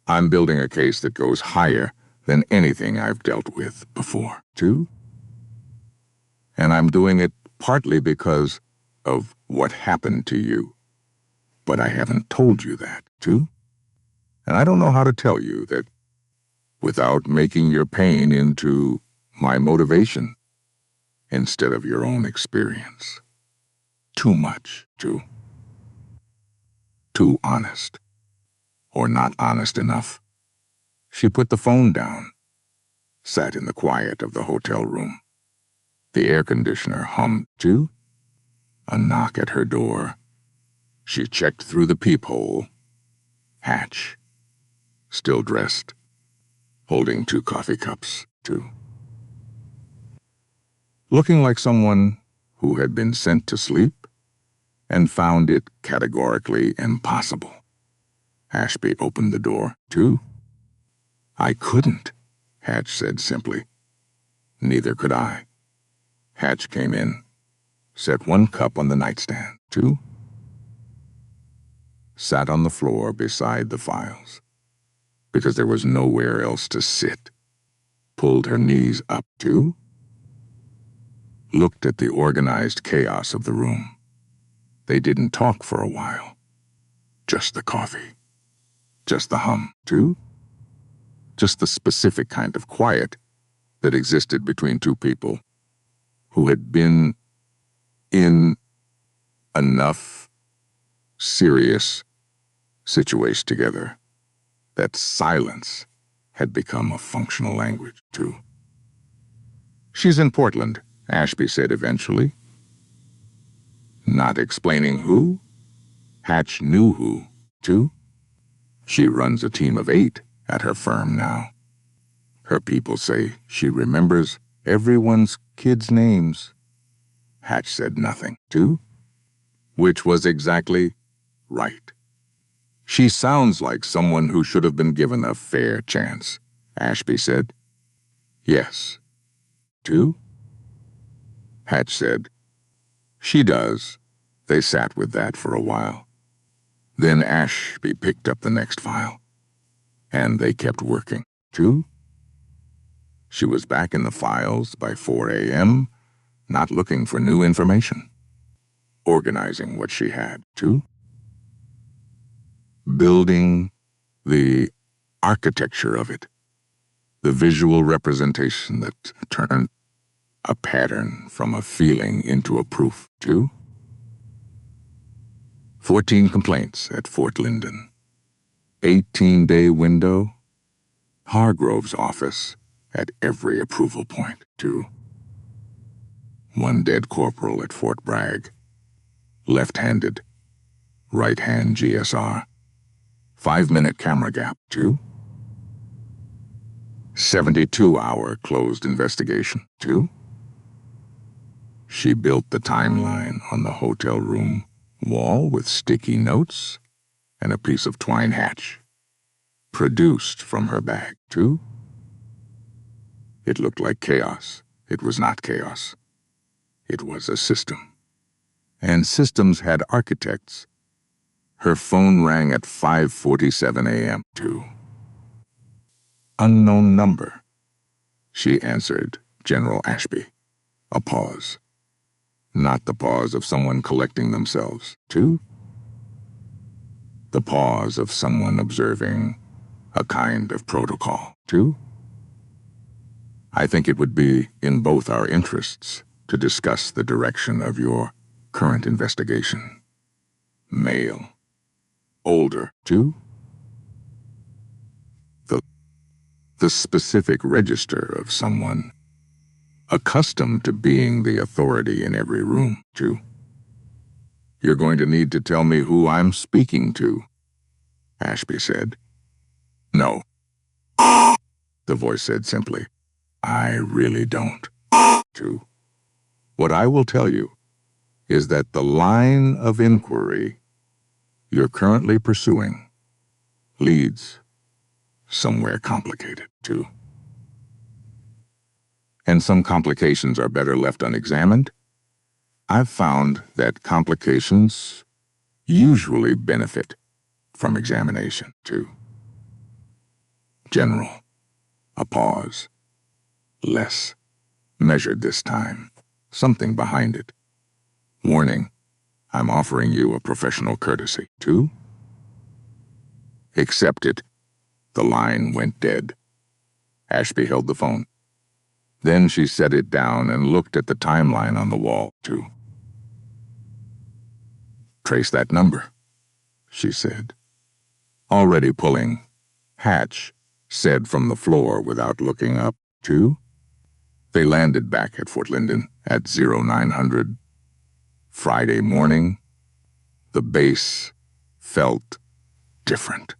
I'm building a case that goes higher than anything I've dealt with before, 2. And I'm doing it partly because of what happened to you. But I haven't told you that, 2. And I don't know how to tell you that without making your pain into my motivation instead of your own experience. Too much, 2. Too honest. Or not honest enough. She put the phone down, sat in the quiet of the hotel room. The air conditioner hummed, 2. A knock at her door. She checked through the peephole. Hatch, still dressed, holding 2 coffee cups, 2. Looking like someone who had been sent to sleep and found it categorically impossible. Ashby opened the door, 2. I couldn't, Hatch said simply. Neither could I. Hatch came in, set 1 cup on the nightstand, 2. Sat on the floor beside the files, because there was nowhere else to sit. Pulled her knees up, 2. Looked at the organized chaos of the room. They didn't talk for a while. Just the coffee. Just the hum, 2. Just the specific kind of quiet that existed between 2 people who had been in enough serious situations together that silence had become a functional language, 2. She's in Portland, Ashby said eventually. Not explaining who, Hatch knew who, 2. She runs a team of 8 at her firm now. Her people say she remembers everyone's kids' names. Hatch said nothing, 2. Which was exactly right. She sounds like someone who should have been given a fair chance, Ashby said. Yes. 2. Hatch said, she does. They sat with that for a while. Then Ashby picked up the next file, and they kept working, 2. She was back in the files by 4 a.m., not looking for new information. Organizing what she had, 2. Building the architecture of it. The visual representation that turned a pattern from a feeling into a proof. 2. 14 complaints at Fort Linden. 18-day window. Hargrove's office at every approval point. 2. 1 dead corporal at Fort Bragg. Left-handed. Right-hand GSR. 5-minute camera gap. 2. 72-hour closed investigation. 2. She built the timeline on the hotel room wall with sticky notes and a piece of twine hatch. Produced from her bag. 2. It looked like chaos. It was not chaos. It was a system. And systems had architects. Her phone rang at 5:47 a.m. 2. Unknown number. She answered General Ashby. A pause. Not the pause of someone collecting themselves. 2. The pause of someone observing a kind of protocol. 2. I think it would be in both our interests to discuss the direction of your current investigation. Male. Older. 2. The specific register of someone accustomed to being the authority in every room. 2. You're going to need to tell me who I'm speaking to, Ashby said. No. The voice said simply. I really don't. 2. What I will tell you is that the line of inquiry you're currently pursuing leads somewhere complicated. 2. And some complications are better left unexamined. I've found that complications usually benefit from examination. 2. General. A pause. Less. Measured this time. Something behind it. Warning. I'm offering you a professional courtesy. 2. Accept it. The line went dead. Ashby held the phone. Then she set it down and looked at the timeline on the wall. 2. Trace that number, she said. Already pulling. Hatch said from the floor without looking up. 2. They landed back at Fort Linden at 0900. Friday morning. The base felt different.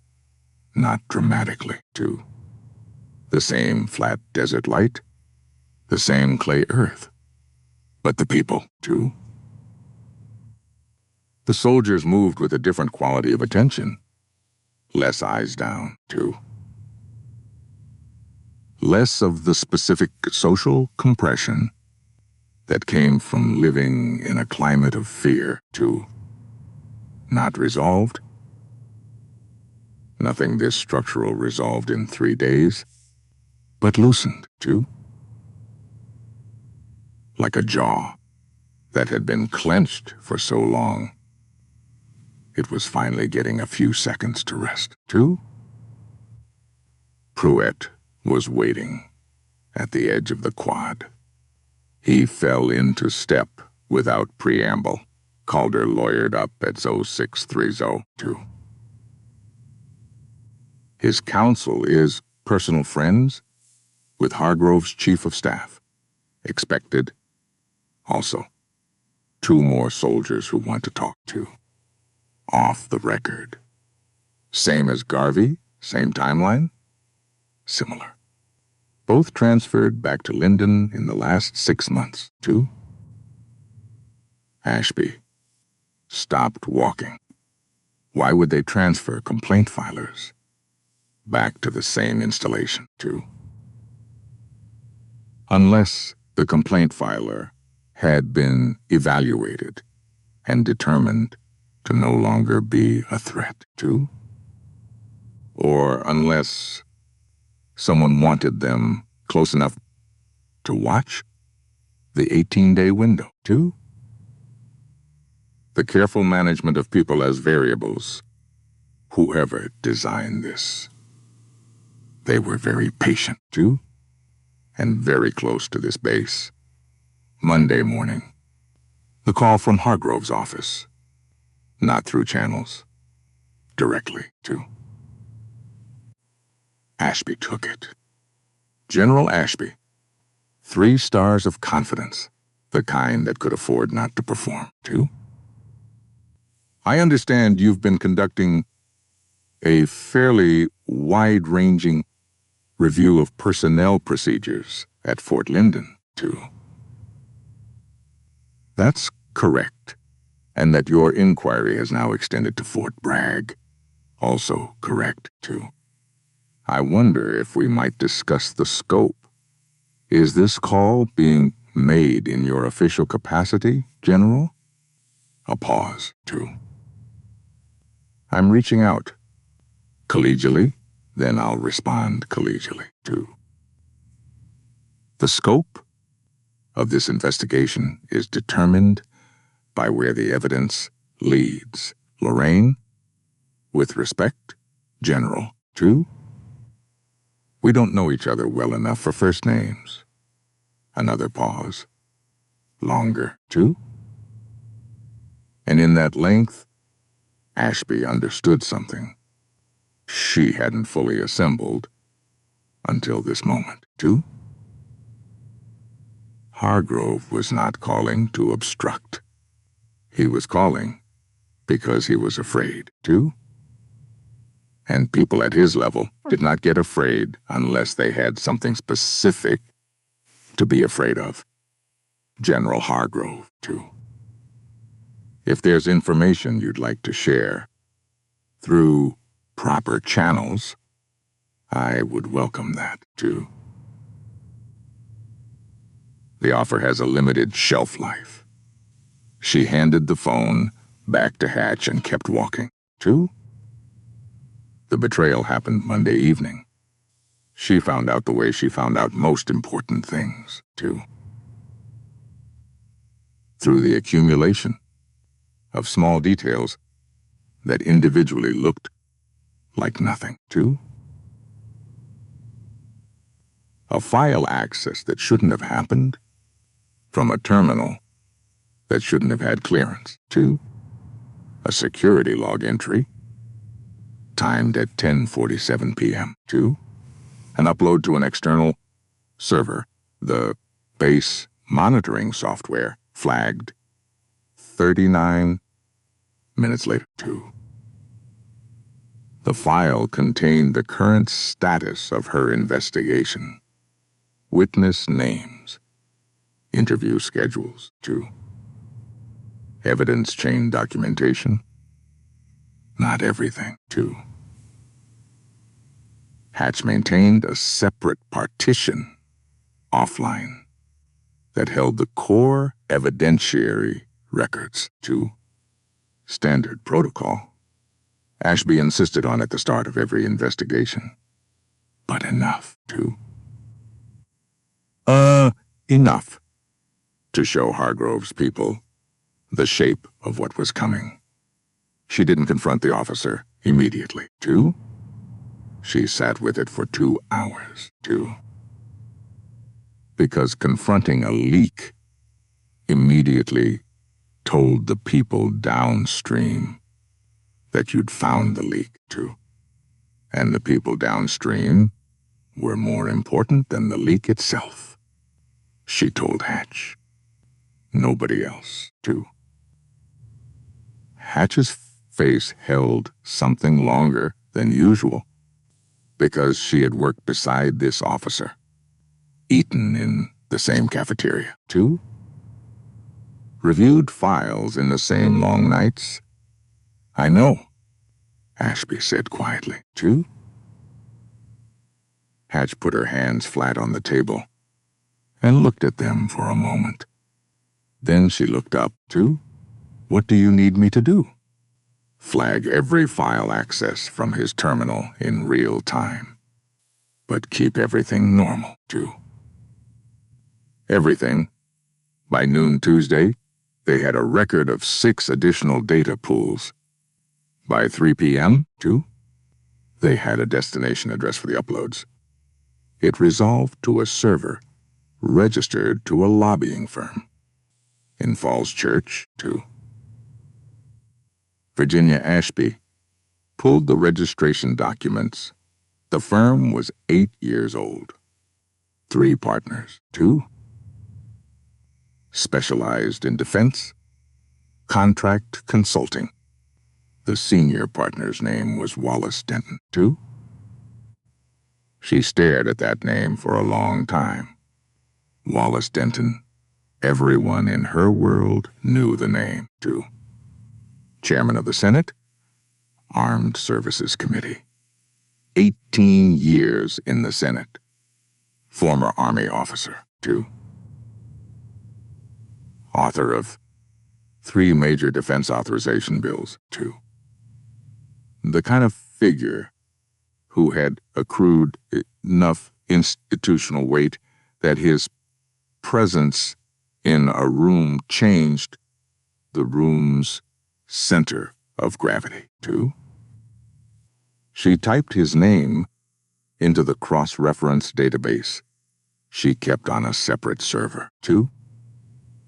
Not dramatically. 2. The same flat desert light. The same clay earth. But the people. 2. The soldiers moved with a different quality of attention. Less eyes down. 2. Less of the specific social compression that came from living in a climate of fear. 2. Not resolved. Nothing this structural resolved in 3 days, but loosened. 2. Like a jaw that had been clenched for so long. It was finally getting a few seconds to rest. 2. Pruitt was waiting at the edge of the quad. He fell into step without preamble. Calder lawyered up at 0630. 2. His counsel is personal friends with Hargrove's chief of staff. Expected. Also, 2 more soldiers who want to talk to. Off the record. Same as Garvey, same timeline. Similar. Both transferred back to Linden in the last 6 months. 2. Ashby stopped walking. Why would they transfer complaint filers back to the same installation? 2. Unless the complaint filer had been evaluated and determined to no longer be a threat. 2. Or unless someone wanted them close enough to watch the 18-day window. 2. The careful management of people as variables. Whoever designed this They were very patient, too, and very close to this base. Monday morning, the call from Hargrove's office. Not through channels. Directly, too. Ashby took it. General Ashby. 3 stars of confidence. The kind that could afford not to perform, too. I understand you've been conducting a fairly wide-ranging review of personnel procedures at Fort Linden, too. That's correct. And that your inquiry has now extended to Fort Bragg. Also correct, too. I wonder if we might discuss the scope. Is this call being made in your official capacity, General? A pause, too. I'm reaching out. Collegially, then I'll respond collegially, too. The scope of this investigation is determined by where the evidence leads. Lorraine, with respect, General, too. We don't know each other well enough for first names. Another pause. Longer, too. And in that length, Ashby understood something she hadn't fully assembled until this moment, too. Hargrove was not calling to obstruct. He was calling because he was afraid, too. And people at his level did not get afraid unless they had something specific to be afraid of. General Hargrove, too. If there's information you'd like to share through proper channels, I would welcome that, too. The offer has a limited shelf life. She handed the phone back to Hatch and kept walking, too. The betrayal happened Monday evening. She found out the way she found out most important things, too. Through the accumulation of small details that individually looked like nothing, too. A file access that shouldn't have happened from a terminal that shouldn't have had clearance, too. A security log entry timed at 10:47 p.m., too. An upload to an external server, the base monitoring software, flagged 39 minutes later, too. The file contained the current status of her investigation, witness names, interview schedules, too. Evidence chain documentation. Not everything, too. Hatch maintained a separate partition offline that held the core evidentiary records, too. Standard protocol. Ashby insisted on at the start of every investigation. But enough, too. Enough to show Hargrove's people the shape of what was coming. She didn't confront the officer immediately, too. She sat with it for 2 hours, too. Because confronting a leak immediately told the people downstream that you'd found the leak, too. And the people downstream were more important than the leak itself. She told Hatch. Nobody else, too. Hatch's face held something longer than usual because she had worked beside this officer, eaten in the same cafeteria, too. Reviewed files in the same long nights. I know, Ashby said quietly, too. Hatch put her hands flat on the table and looked at them for a moment. Then she looked up, too. What do you need me to do? Flag every file access from his terminal in real time. But keep everything normal, too. Everything. By noon Tuesday, they had a record of 6 additional data pools. By 3 p.m., too, they had a destination address for the uploads. it resolved to a server registered to a lobbying firm in Falls Church, 2. Virginia Ashby pulled the registration documents. The firm was 8 years old. 3 partners, 2. Specialized in defense, contract consulting. The senior partner's name was Wallace Denton, 2. She stared at that name for a long time. Wallace Denton. Everyone in her world knew the name, 2. Chairman of the Senate, Armed Services Committee. 18 years in the Senate. Former Army officer, 2. Author of 3 major defense authorization bills, 2. The kind of figure who had accrued enough institutional weight that his presence in a room changed the room's center of gravity, 2. She typed his name into the cross-reference database she kept on a separate server, 2.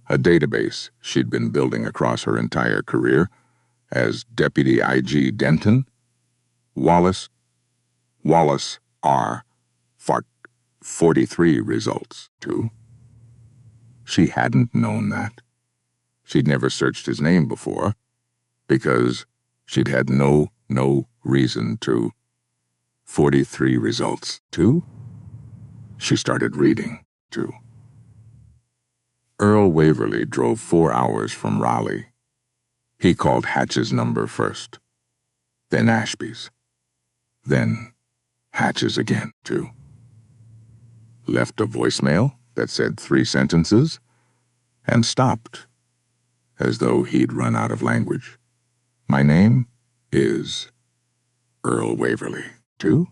A database she'd been building across her entire career as Deputy IG Denton, Wallace R. Fart 43 results, 2. She hadn't known that. She'd never searched his name before because she'd had no reason to. 43 results, 2. She started reading, 2. Earl Waverly drove 4 hours from Raleigh. He called Hatch's number first, then Ashby's, then Hatch's again, 2. Left a voicemail that said 3 sentences and stopped, as though he'd run out of language. My name is Earl Waverly, 2.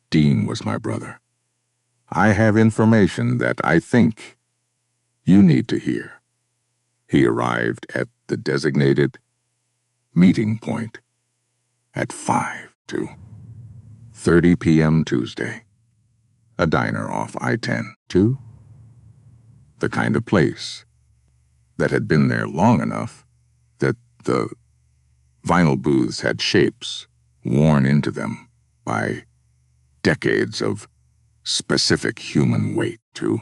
Dean was my brother. I have information that I think you need to hear. He arrived at the designated meeting point at 5 to 30 p.m. Tuesday. A diner off I-10, 2. The kind of place that had been there long enough that the vinyl booths had shapes worn into them by decades of specific human weight, 2.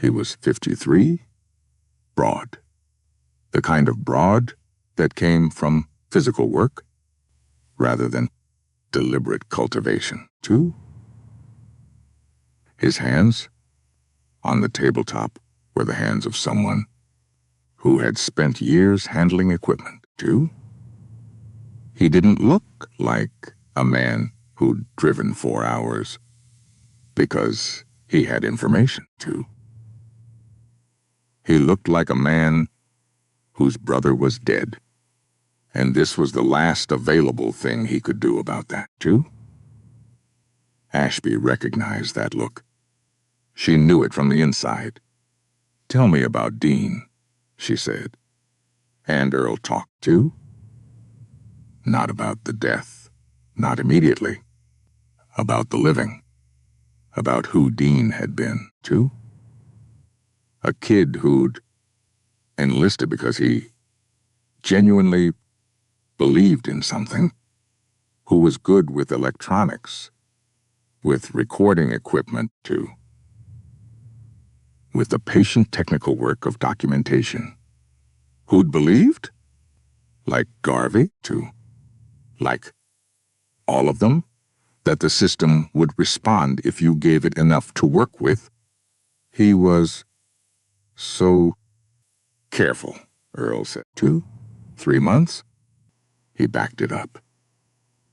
He was 53, broad. The kind of broad that came from physical work rather than deliberate cultivation, 2. His hands on the tabletop were the hands of someone who had spent years handling equipment, 2. He didn't look like a man who'd driven 4 hours because he had information, 2. He looked like a man whose brother was dead, and this was the last available thing he could do about that, 2. Ashby recognized that look. She knew it from the inside. Tell me about Dean, she said. And Earl talked, too? Not about the death, not immediately. About the living. About who Dean had been, too. A kid who'd enlisted because he genuinely believed in something, who was good with electronics, with recording equipment, too. With the patient technical work of documentation. Who'd believed? Like Garvey, too. Like all of them, that the system would respond if you gave it enough to work with. He was so careful, Earl said. 2, 3 months? He backed it up.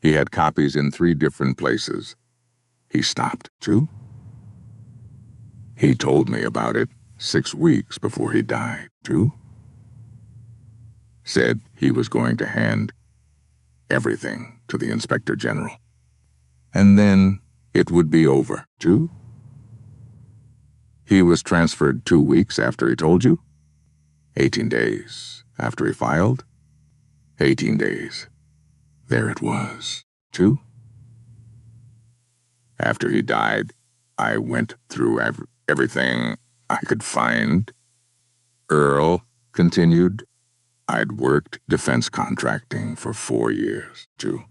He had copies in 3 different places. He stopped, 2. He told me about it 6 weeks before he died, 2. Said he was going to hand everything to the Inspector General. And then it would be over, 2. He was transferred 2 weeks after he told you? 18 days after he filed? 18 days. There it was, 2. After he died, I went through everything I could find. Earl continued. I'd worked defense contracting for 4 years, too.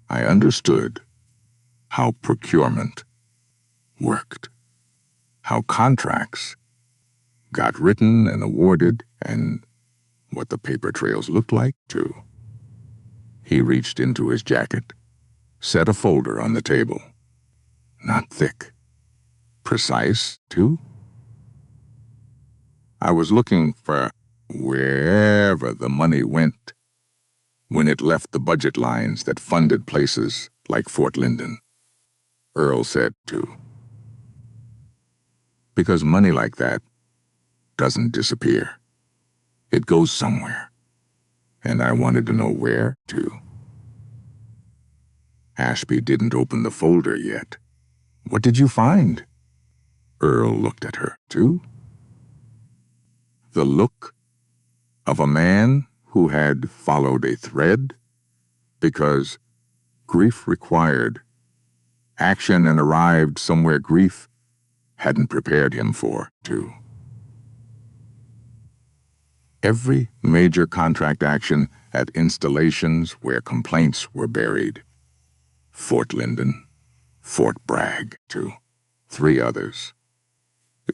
I understood how procurement worked, how contracts got written and awarded, and what the paper trails looked like, too. He reached into his jacket, set a folder on the table. Not thick. Precise, too. I was looking for wherever the money went when it left the budget lines that funded places like Fort Linden. Earl said, too. Because money like that doesn't disappear. It goes somewhere. And I wanted to know where, too. Ashby didn't open the folder yet. What did you find? Earl looked at her, too. The look of a man who had followed a thread because grief required action and arrived somewhere grief hadn't prepared him for, too. Every major contract action at installations where complaints were buried. Fort Linden, Fort Bragg, too. 3 others.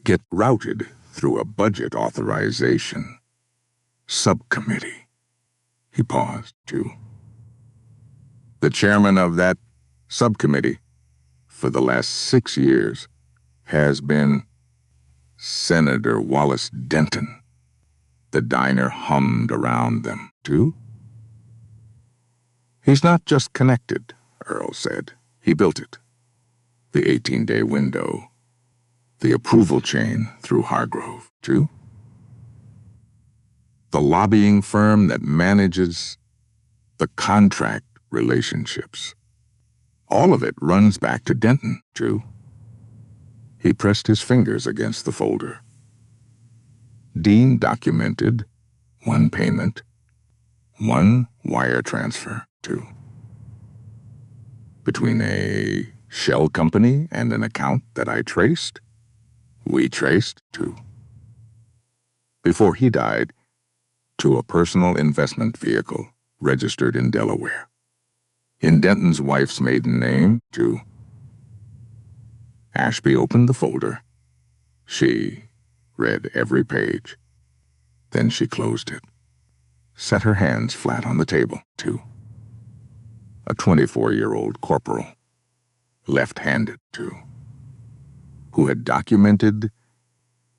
Get routed through a budget authorization subcommittee. He paused, too. The chairman of that subcommittee for the last 6 years has been Senator Wallace Denton. The diner hummed around them, too. He's not just connected, Earl said. He built it. The 18-day window. The approval chain through Hargrove, too. The lobbying firm that manages the contract relationships. All of it runs back to Denton, too. He pressed his fingers against the folder. Dean documented 1 payment, 1 wire transfer, too. Between a shell company and an account that I traced, we traced, too. Before he died, to a personal investment vehicle registered in Delaware. In Denton's wife's maiden name, too. Ashby opened the folder. She read every page. Then she closed it. Set her hands flat on the table, too. A 24-year-old corporal, left-handed, too, who had documented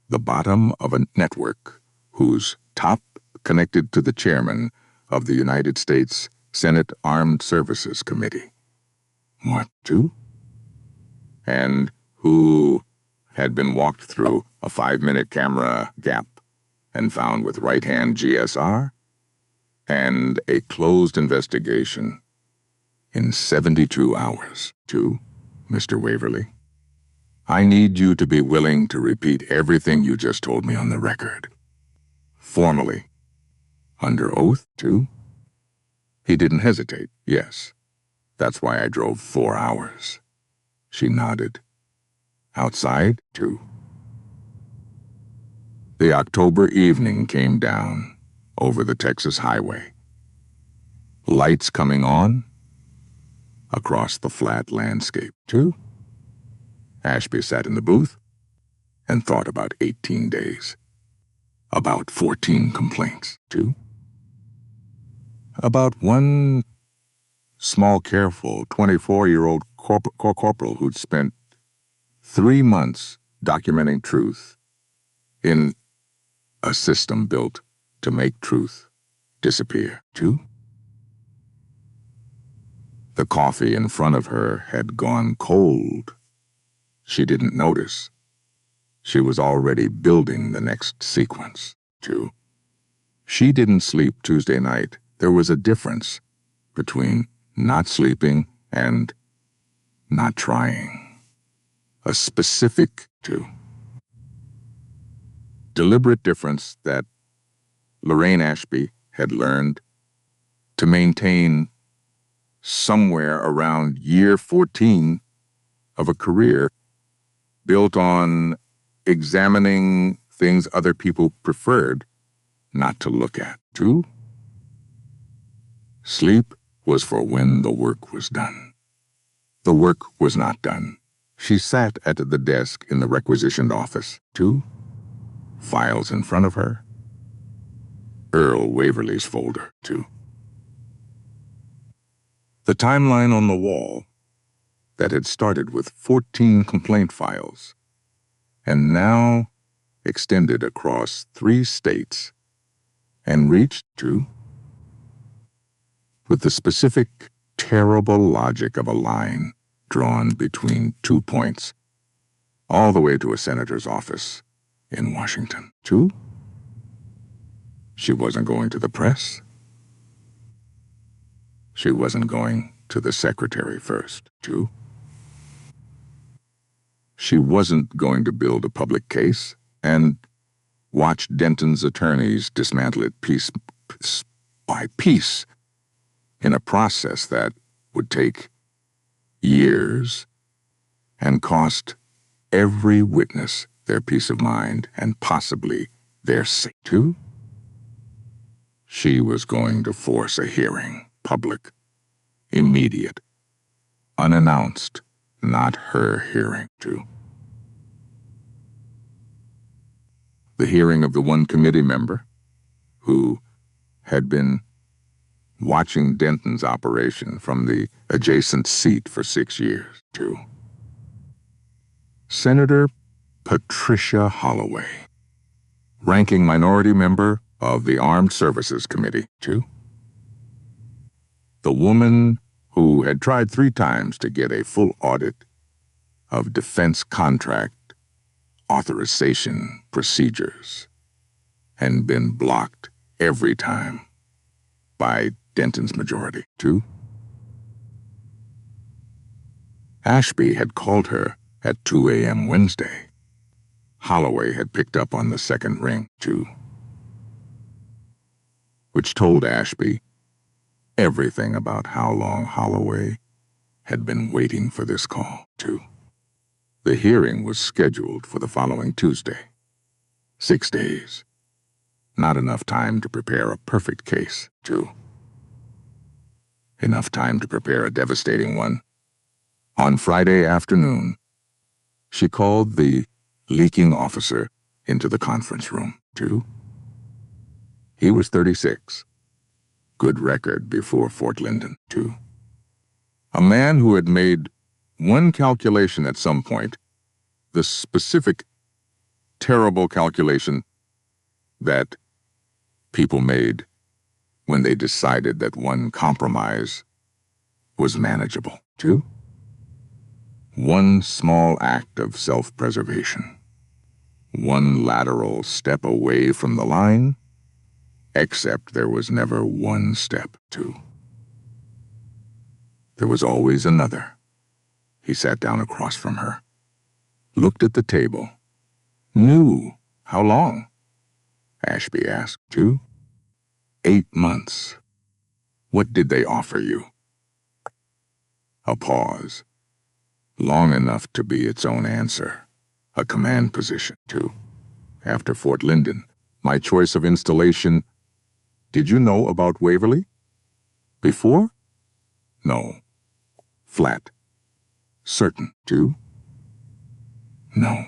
the bottom of a network whose top connected to the chairman of the United States Senate Armed Services Committee. What, too? And who had been walked through a 5-minute camera gap and found with right-hand GSR and a closed investigation in 72 hours, too, Mr. Waverly. I need you to be willing to repeat everything you just told me on the record. Formally. Under oath, too? He didn't hesitate, yes. That's why I drove 4 hours. She nodded. Outside, too. The October evening came down over the Texas highway. Lights coming on across the flat landscape, too. Ashby sat in the booth and thought about 18 days. About 14 complaints, too. About 1 small, careful, 24-year-old corporal who'd spent 3 months documenting truth in a system built to make truth disappear, too. The coffee in front of her had gone cold. She didn't notice. She was already building the next sequence, too. She didn't sleep Tuesday night. There was a difference between not sleeping and not trying. A specific, too. Deliberate difference that Lorraine Ashby had learned to maintain somewhere around year 14 of a career built on examining things other people preferred not to look at. 2. Sleep was for when the work was done. The work was not done. She sat at the desk in the requisitioned office. 2. Files in front of her. Earl Waverly's folder. 2. The timeline on the wall that had started with 14 complaint files and now extended across 3 states and reached to, with the specific, terrible logic of a line drawn between 2 points, all the way to a senator's office in Washington. 2. She wasn't going to the press. She wasn't going to the secretary first. 2. She wasn't going to build a public case and watch Denton's attorneys dismantle it piece by piece in a process that would take years and cost every witness their peace of mind and possibly their safety. 2. She was going to force a hearing, public, immediate, unannounced, not her hearing. 2. The hearing of the one committee member who had been watching Denton's operation from the adjacent seat for 6 years. 2. Senator Patricia Holloway, ranking minority member of the Armed Services Committee. 2. The woman who had tried 3 times to get a full audit of defense contract authorization procedures and been blocked every time by Denton's majority. 2. Ashby had called her at 2 a.m. Wednesday. Holloway had picked up on the second ring, 2, which told Ashby everything about how long Holloway had been waiting for this call. 2. The hearing was scheduled for the following Tuesday. 6 days. Not enough time to prepare a perfect case. 2. Enough time to prepare a devastating one. On Friday afternoon, she called the leaking officer into the conference room. 2. He was 36. Good record before Fort Linden. 2. A man who had made one calculation at some point, the specific, terrible calculation that people made when they decided that one compromise was manageable. 2. One small act of self-preservation. One lateral step away from the line, except there was never one step. 2. There was always another. He sat down across from her, looked at the table. Knew. How long? Ashby asked. 2. 8 months. What did they offer you? A pause. Long enough to be its own answer. A command position. 2. After Fort Linden, my choice of installation. Did you know about Waverly? Before? No. Flat. Certain. 2. No.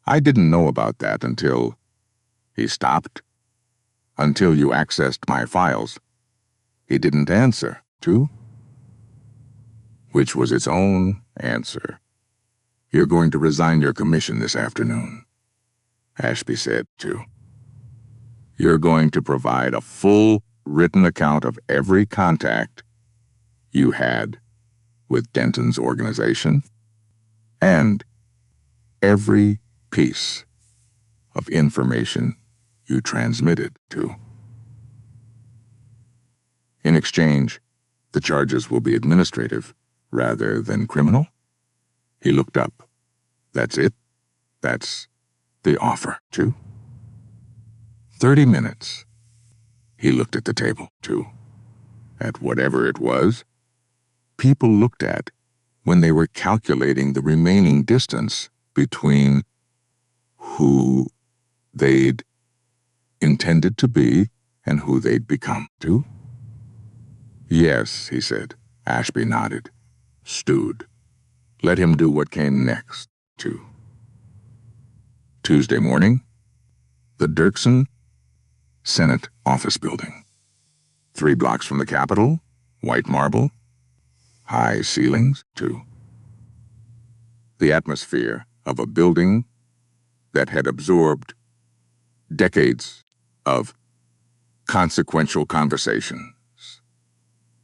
I didn't know about that until... He stopped. Until you accessed my files. He didn't answer. 2. Which was its own answer. You're going to resign your commission this afternoon. Ashby said. 2. You're going to provide a full written account of every contact you had with Denton's organization and every piece of information you transmitted to. In exchange, the charges will be administrative rather than criminal. He looked up. That's it? That's the offer. 2. 30 minutes. He looked at the table. 2. At whatever it was, people looked at when they were calculating the remaining distance between who they'd intended to be and who they'd become, too? Yes, he said. Ashby nodded. Stewed. Let him do what came next, too. Tuesday morning, the Dirksen Senate Office Building. 3 blocks from the Capitol, white marble, high ceilings, too. The atmosphere of a building that had absorbed decades of consequential conversations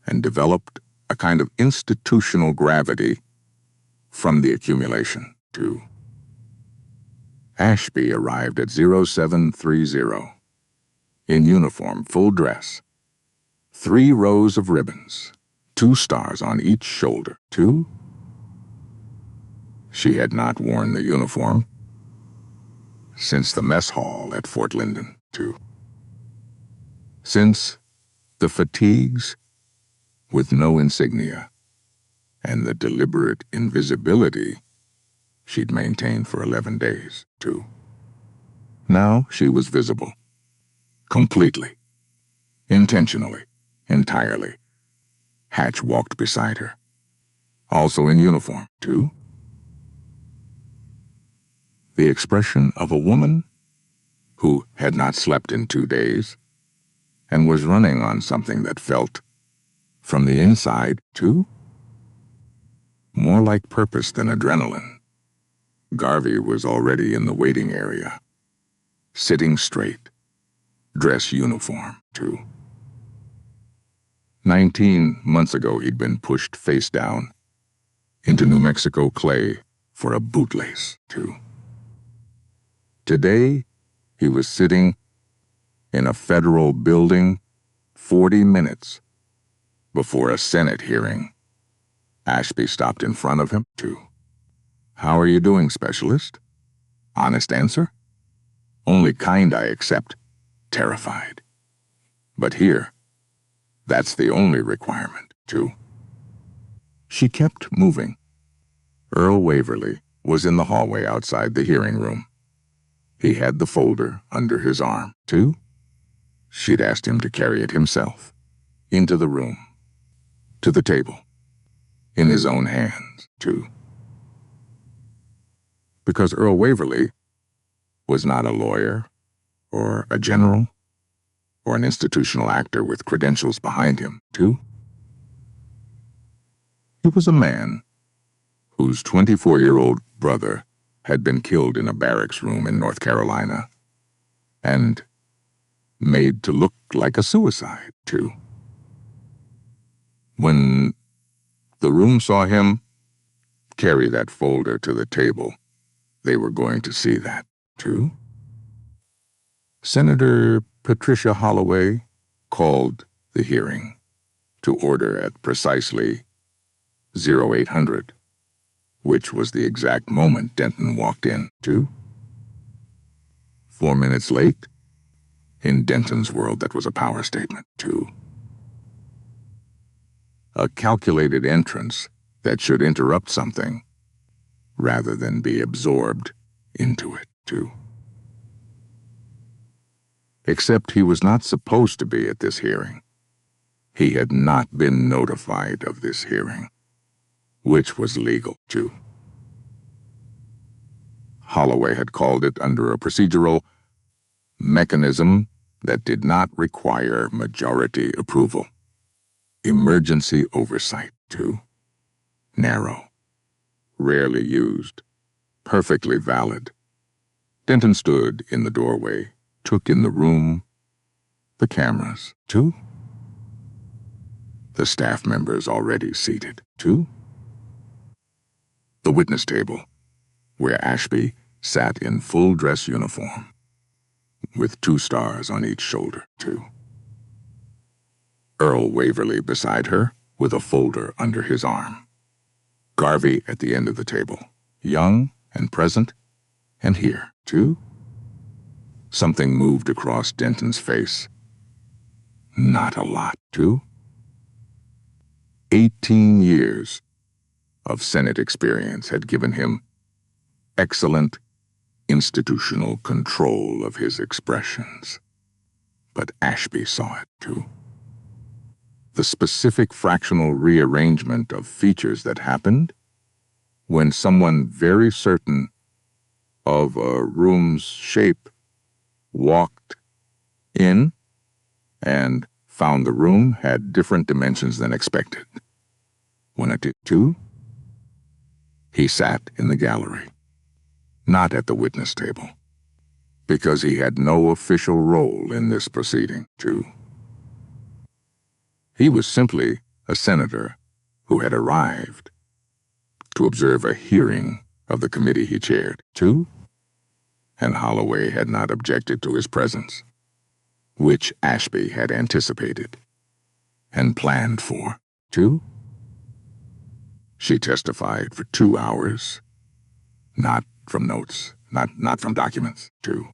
and developed a kind of institutional gravity from the accumulation, too. Ashby arrived at 0730, in uniform, full dress, 3 rows of ribbons, 2 stars on each shoulder, too. She had not worn the uniform since the mess hall at Fort Linden, too. Since the fatigues with no insignia and the deliberate invisibility she'd maintained for 11 days, too. Now she was visible. Completely. Intentionally. Entirely. Hatch walked beside her. Also in uniform, too. The expression of a woman who had not slept in 2 days and was running on something that felt, from the inside, too, more like purpose than adrenaline. Garvey was already in the waiting area, sitting straight, dress uniform, too. 19 months ago, he'd been pushed face down into New Mexico clay for a bootlace, too. Today, he was sitting in a federal building 40 minutes before a Senate hearing. Ashby stopped in front of him, too. How are you doing, Specialist? Honest answer? Only kind I accept. Terrified. But here, that's the only requirement, too. She kept moving. Earl Waverly was in the hallway outside the hearing room. He had the folder under his arm, too. She'd asked him to carry it himself, into the room, to the table, in his own hands, too. Because Earl Waverly was not a lawyer, or a general, or an institutional actor with credentials behind him, too. He was a man whose 24-year-old brother had been killed in a barracks room in North Carolina, and made to look like a suicide, too. When the room saw him carry that folder to the table, they were going to see that, too. Senator Patricia Holloway called the hearing to order at precisely 0800, which was the exact moment Denton walked in, too. 4 minutes late, in Denton's world, that was a power statement, too. A calculated entrance that should interrupt something rather than be absorbed into it, too. Except he was not supposed to be at this hearing. He had not been notified of this hearing, which was legal, too. Holloway had called it under a procedural mechanism that did not require majority approval. Emergency oversight, too. Narrow, rarely used, perfectly valid. Denton stood in the doorway, took in the room, the cameras, too. The staff members already seated, too. The witness table, where Ashby sat in full dress uniform, with 2 stars on each shoulder, too. Earl Waverly beside her, with a folder under his arm. Garvey at the end of the table, young and present, and here, too. Something moved across Denton's face. Not a lot, too. 18 years of Senate experience had given him excellent institutional control of his expressions. But Ashby saw it, too. The specific fractional rearrangement of features that happened when someone very certain of a room's shape walked in and found the room had different dimensions than expected. When it did too, he sat in the gallery, not at the witness table, because he had no official role in this proceeding, too. He was simply a senator who had arrived to observe a hearing of the committee he chaired, too, and Holloway had not objected to his presence, which Ashby had anticipated and planned for, too. She testified for 2 hours, not from notes, not from documents, too.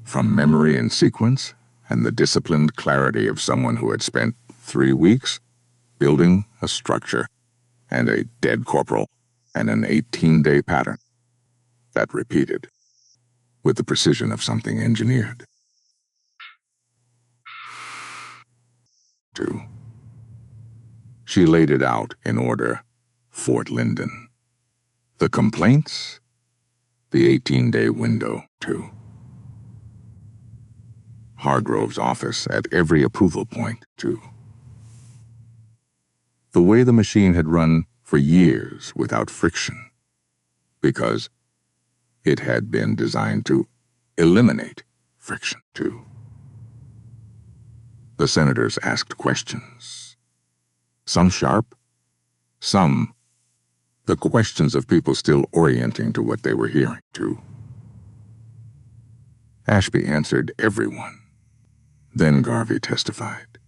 From memory and sequence and the disciplined clarity of someone who had spent 3 weeks building a structure and a dead corporal and an 18-day pattern that repeated with the precision of something engineered. 2. She laid it out in order: Fort Linden, the complaints, the 18-day window, 2. Hargrove's office at every approval point, 2. The way the machine had run for years without friction, because it had been designed to eliminate friction, 2. The senators asked questions, some sharp, some the questions of people still orienting to what they were hearing, 2. Ashby answered everyone. Then Garvey testified.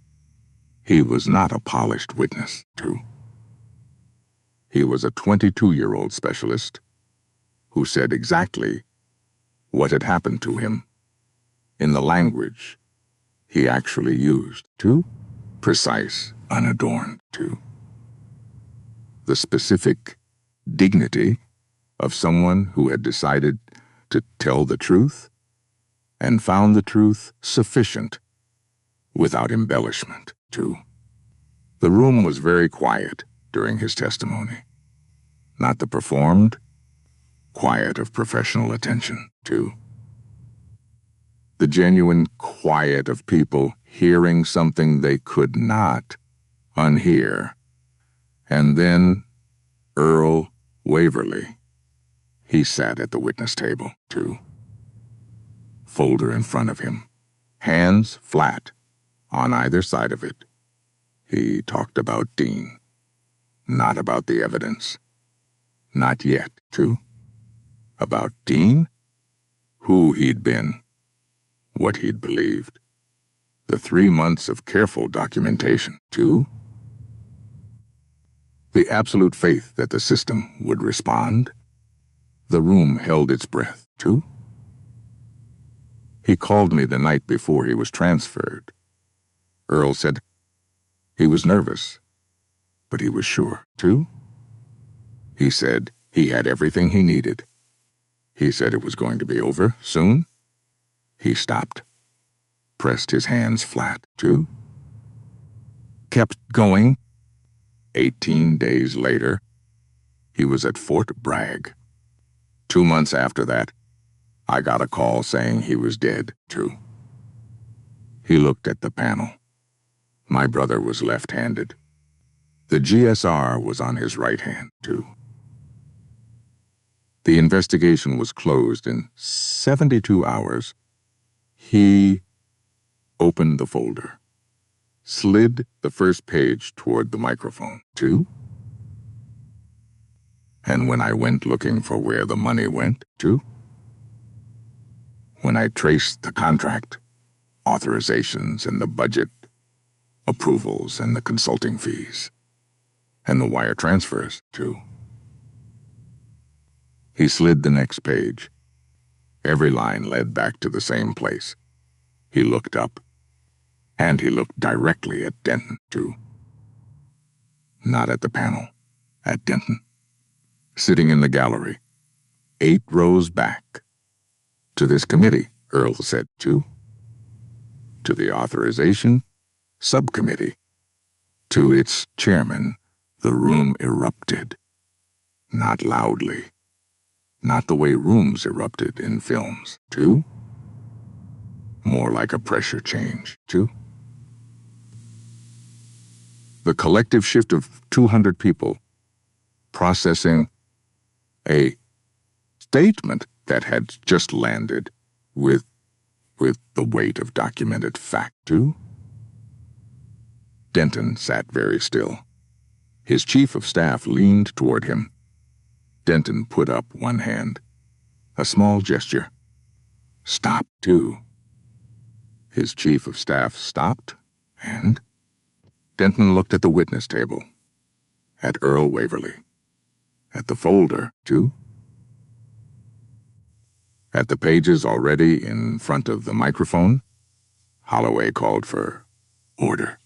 He was not a polished witness, 2. He was a 22-year-old specialist who said exactly what had happened to him in the language he actually used, 2. Precise, unadorned, 2. The specific dignity of someone who had decided to tell the truth and found the truth sufficient without embellishment, 2. The room was very quiet during his testimony. Not the performed quiet of professional attention, 2. The genuine quiet of people hearing something they could not unhear. And then Earl Waverly. He sat at the witness table, 2. Folder in front of him, hands flat on either side of it. He talked about Dean, not about the evidence. Not yet, 2. About Dean, who he'd been, what he'd believed, the 3 months of careful documentation, 2. The absolute faith that the system would respond. The room held its breath, 2. He called me the night before he was transferred. Earl said he was nervous, but he was sure, 2. He said he had everything he needed. He said it was going to be over soon. He stopped, pressed his hands flat, 2. Kept going. 18 days later, he was at Fort Bragg. 2 months after that, I got a call saying he was dead, 2. He looked at the panel. My brother was left-handed. The GSR was on his right hand, 2. The investigation was closed in 72 hours. He opened the folder, slid the first page toward the microphone, 2. And when I went looking for where the money went, 2. When I traced the contract, authorizations and the budget, approvals and the consulting fees, and the wire transfers, 2. He slid the next page. Every line led back to the same place. He looked up, and he looked directly at Denton, 2. Not at the panel, at Denton, sitting in the gallery, 8 rows back. To this committee, Earl said, to the authorization subcommittee. To its chairman, the room erupted. Not loudly. Not the way rooms erupted in films. More like a pressure change. The collective shift of 200 people processing a statement that had just landed with the weight of documented fact. Denton sat very still. His chief of staff leaned toward him. Denton put up one hand. A small gesture. Stop, His chief of staff stopped, and Denton looked at the witness table, at Earl Waverly, at the folder, at the pages already in front of the microphone. Holloway called for order.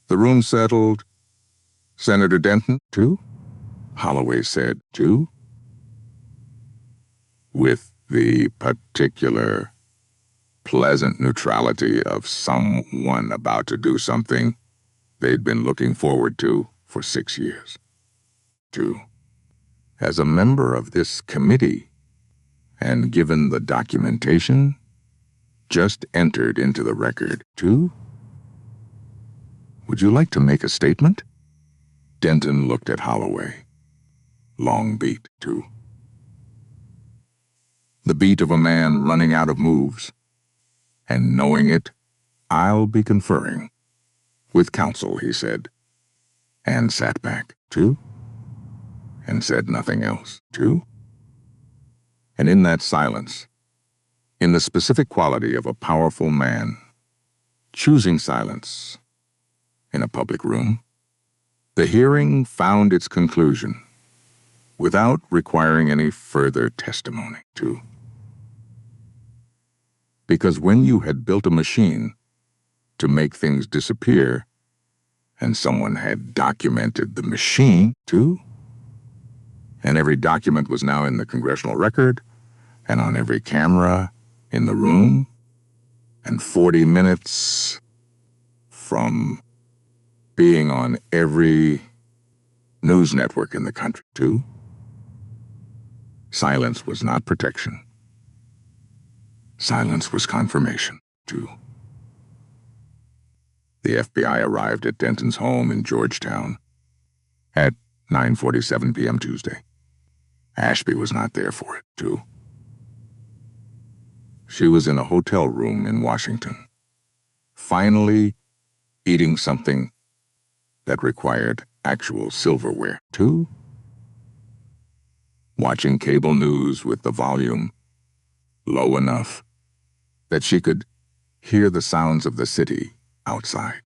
The room settled. Senator Denton, Holloway said, with the particular pleasant neutrality of someone about to do something they'd been looking forward to for 6 years. As a member of this committee, and given the documentation just entered into the record, would you like to make a statement? Denton looked at Holloway. Long beat, The beat of a man running out of moves. And knowing it, I'll be conferring with counsel, he said, and sat back, and said nothing else, And in that silence, in the specific quality of a powerful man, choosing silence in a public room, the hearing found its conclusion without requiring any further testimony, Because when you had built a machine to make things disappear, and someone had documented the machine, and every document was now in the congressional record, and on every camera in the room, and 40 minutes from being on every news network in the country, Silence was not protection. Silence was confirmation, The FBI arrived at Denton's home in Georgetown at 9:47 p.m. Tuesday. Ashby was not there for it, She was in a hotel room in Washington, finally eating something that required actual silverware, Watching cable news with the volume low enough that she could hear the sounds of the city outside,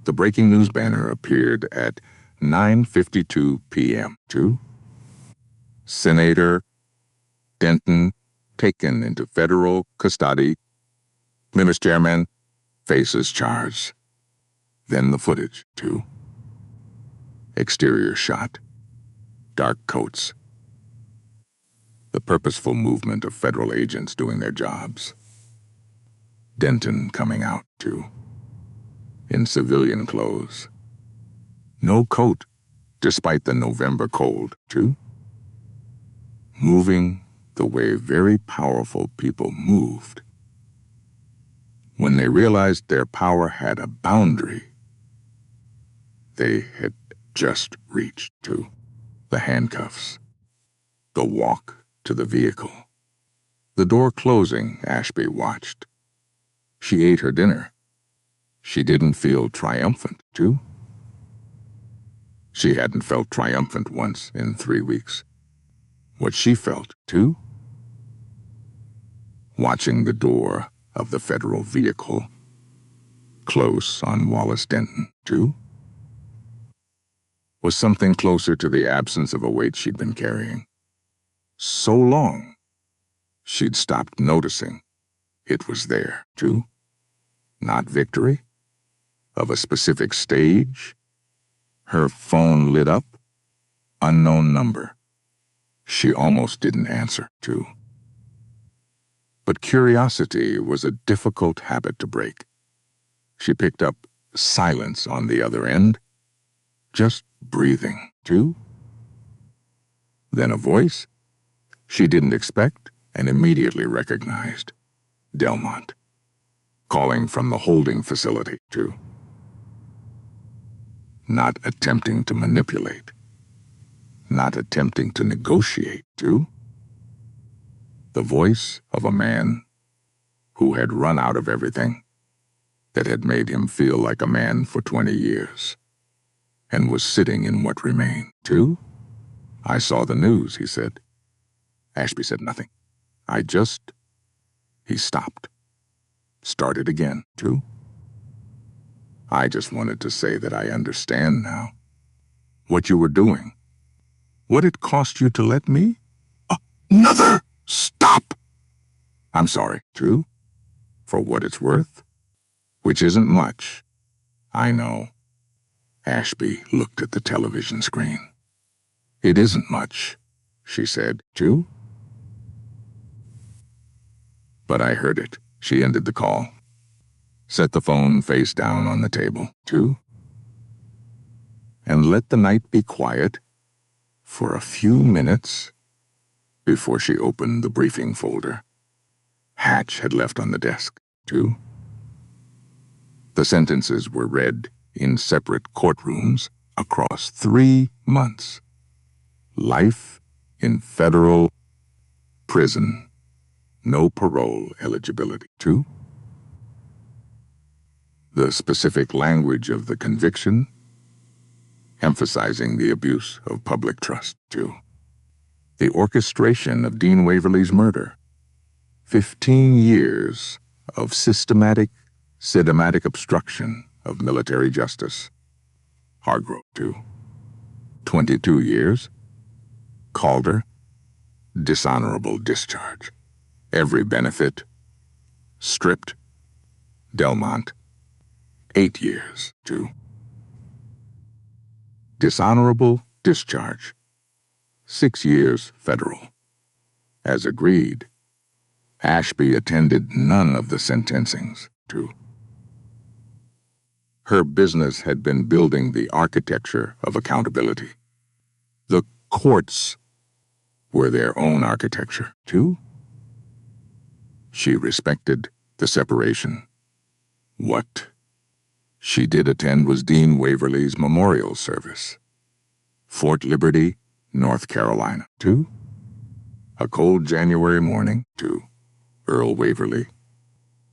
The breaking news banner appeared at 9:52 p.m., Senator Denton taken into federal custody. Members Chairman faces charge. Then the footage, Exterior shot. Dark coats. The purposeful movement of federal agents doing their jobs. Denton coming out, in civilian clothes. No coat, despite the November cold, Moving the way very powerful people moved. When they realized their power had a boundary, they had just reached, The handcuffs. The walk to the vehicle. The door closing, Ashby watched. She ate her dinner. She didn't feel triumphant, She hadn't felt triumphant once in 3 weeks. What she felt, watching the door of the federal vehicle close on Wallace Denton, was something closer to the absence of a weight she'd been carrying. So long, she'd stopped noticing it was there, Not victory of a specific stage, Her phone lit up. Unknown number. She almost didn't answer, too. But curiosity was a difficult habit to break. She picked up silence on the other end, just breathing, too. Then a voice she didn't expect and immediately recognized. Delmont, calling from the holding facility, too. Not attempting to manipulate. Not attempting to negotiate, too. The voice of a man who had run out of everything that had made him feel like a man for 20 years, and was sitting in what remained, too. I saw the news, he said. Ashby said nothing. He stopped. Started again, too. I just wanted to say that I understand now. What you were doing. What it cost you to let me? Another stop! I'm sorry, too. For what it's worth. Which isn't much. I know. Ashby looked at the television screen. It isn't much, she said, too. But I heard it. She ended the call. Set the phone face down on the table, too. And let the night be quiet for a few minutes before she opened the briefing folder Hatch had left on the desk, too. The sentences were read in separate courtrooms across 3 months. Life in federal prison. No parole eligibility, too. The specific language of the conviction, emphasizing the abuse of public trust, too. The orchestration of Dean Waverly's murder. 15 years of systematic obstruction of military justice. Hargrove, too. 22 years. Calder, dishonorable discharge. Every benefit, stripped. Delmont, 8 years, too. Dishonorable discharge. 6 years federal. As agreed, Ashby attended none of the sentencings, too. Her business had been building the architecture of accountability. The courts were their own architecture, too. She respected the separation. What she did attend was Dean Waverly's memorial service. Fort Liberty, North Carolina, too. A cold January morning, too. Earl Waverly,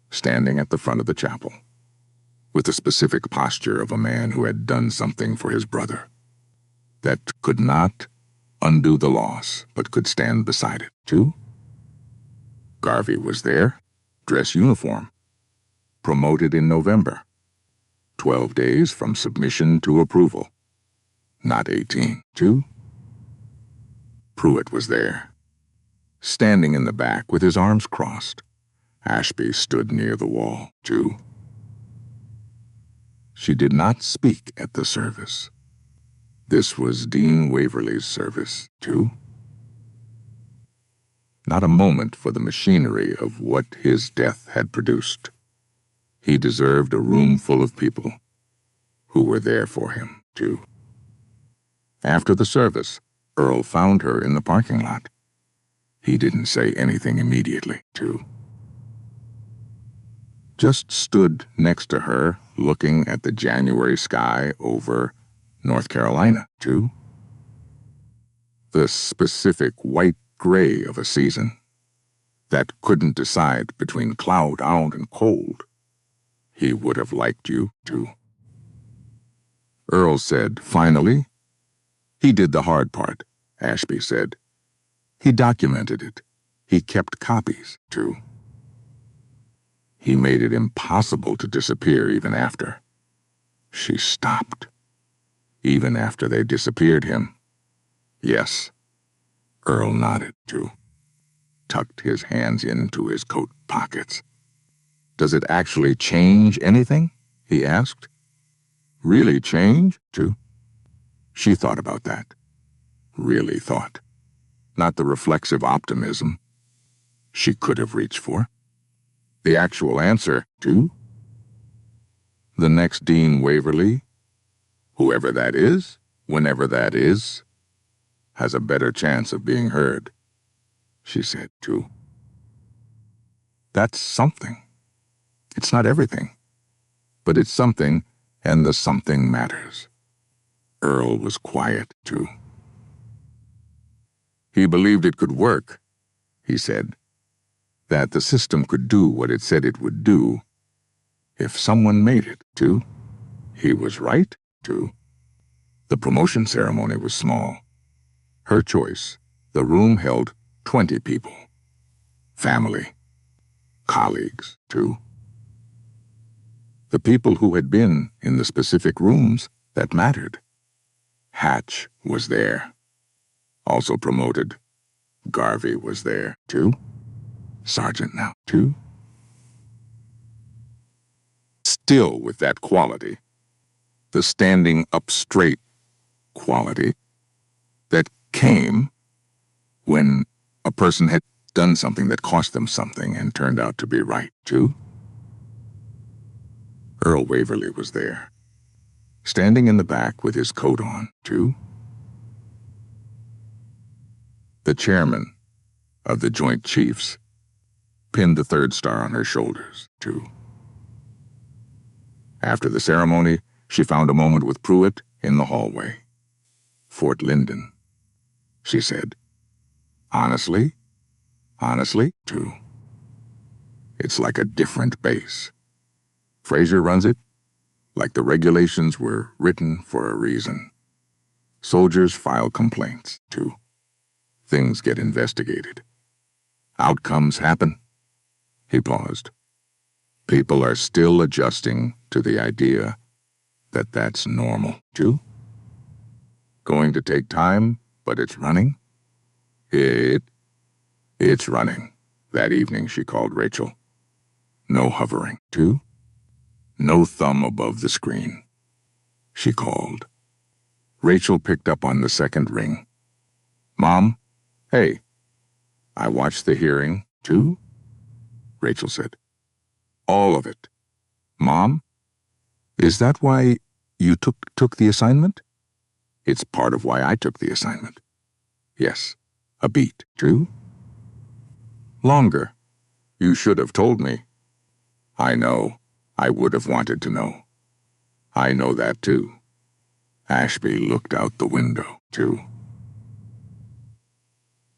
standing at the front of the chapel, with the specific posture of a man who had done something for his brother, that could not undo the loss, but could stand beside it, too. Garvey was there, dress uniform, promoted in November, 12 days from submission to approval, not 18, too. Pruitt was there, standing in the back with his arms crossed. Ashby stood near the wall, too. She did not speak at the service. This was Dean Waverly's service, too. Not a moment for the machinery of what his death had produced. He deserved a room full of people who were there for him, too. After the service, Earl found her in the parking lot. He didn't say anything immediately, too. Just stood next to her, looking at the January sky over North Carolina, too. The specific white-gray of a season that couldn't decide between cloud out and cold. He would have liked you, too. Earl said, finally, he did the hard part, Ashby said. He documented it. He kept copies, too. He made it impossible to disappear even after. She stopped. Even after they disappeared him. Yes. Earl nodded, too. Tucked his hands into his coat pockets. Does it actually change anything? He asked. Really change, too? She thought about that. Really thought. Not the reflexive optimism she could have reached for. The actual answer, too. The next Dean Waverly, whoever that is, whenever that is, has a better chance of being heard, she said, too. That's something. It's not everything, but it's something, and the something matters. Earl was quiet, too. He believed it could work, he said, that the system could do what it said it would do if someone made it, too. He was right, too. The promotion ceremony was small. Her choice. The room held 20 people. Family. Colleagues, too. The people who had been in the specific rooms that mattered. Hatch was there. Also promoted. Garvey was there, too. Sergeant now, too. Still with that quality. The standing up straight quality that came when a person had done something that cost them something and turned out to be right, too. Earl Waverly was there, standing in the back with his coat on, too. The chairman of the Joint Chiefs pinned the third star on her shoulders, too. After the ceremony, she found a moment with Pruitt in the hallway. Fort Linden, she said. Honestly, too. It's like a different base. Fraser runs it like the regulations were written for a reason. Soldiers file complaints, too. Things get investigated. Outcomes happen. He paused. People are still adjusting to the idea that that's normal, too. Going to take time, but it's running. It's running. That evening she called Rachel. No hovering, too. No thumb above the screen. She called. Rachel picked up on the second ring. Mom? Hey. I watched the hearing, too? Rachel said. All of it. Mom? Is that why you took the assignment? It's part of why I took the assignment. Yes. A beat, too? Longer. You should have told me. I know. I would have wanted to know. I know that, too. Ashby looked out the window, too.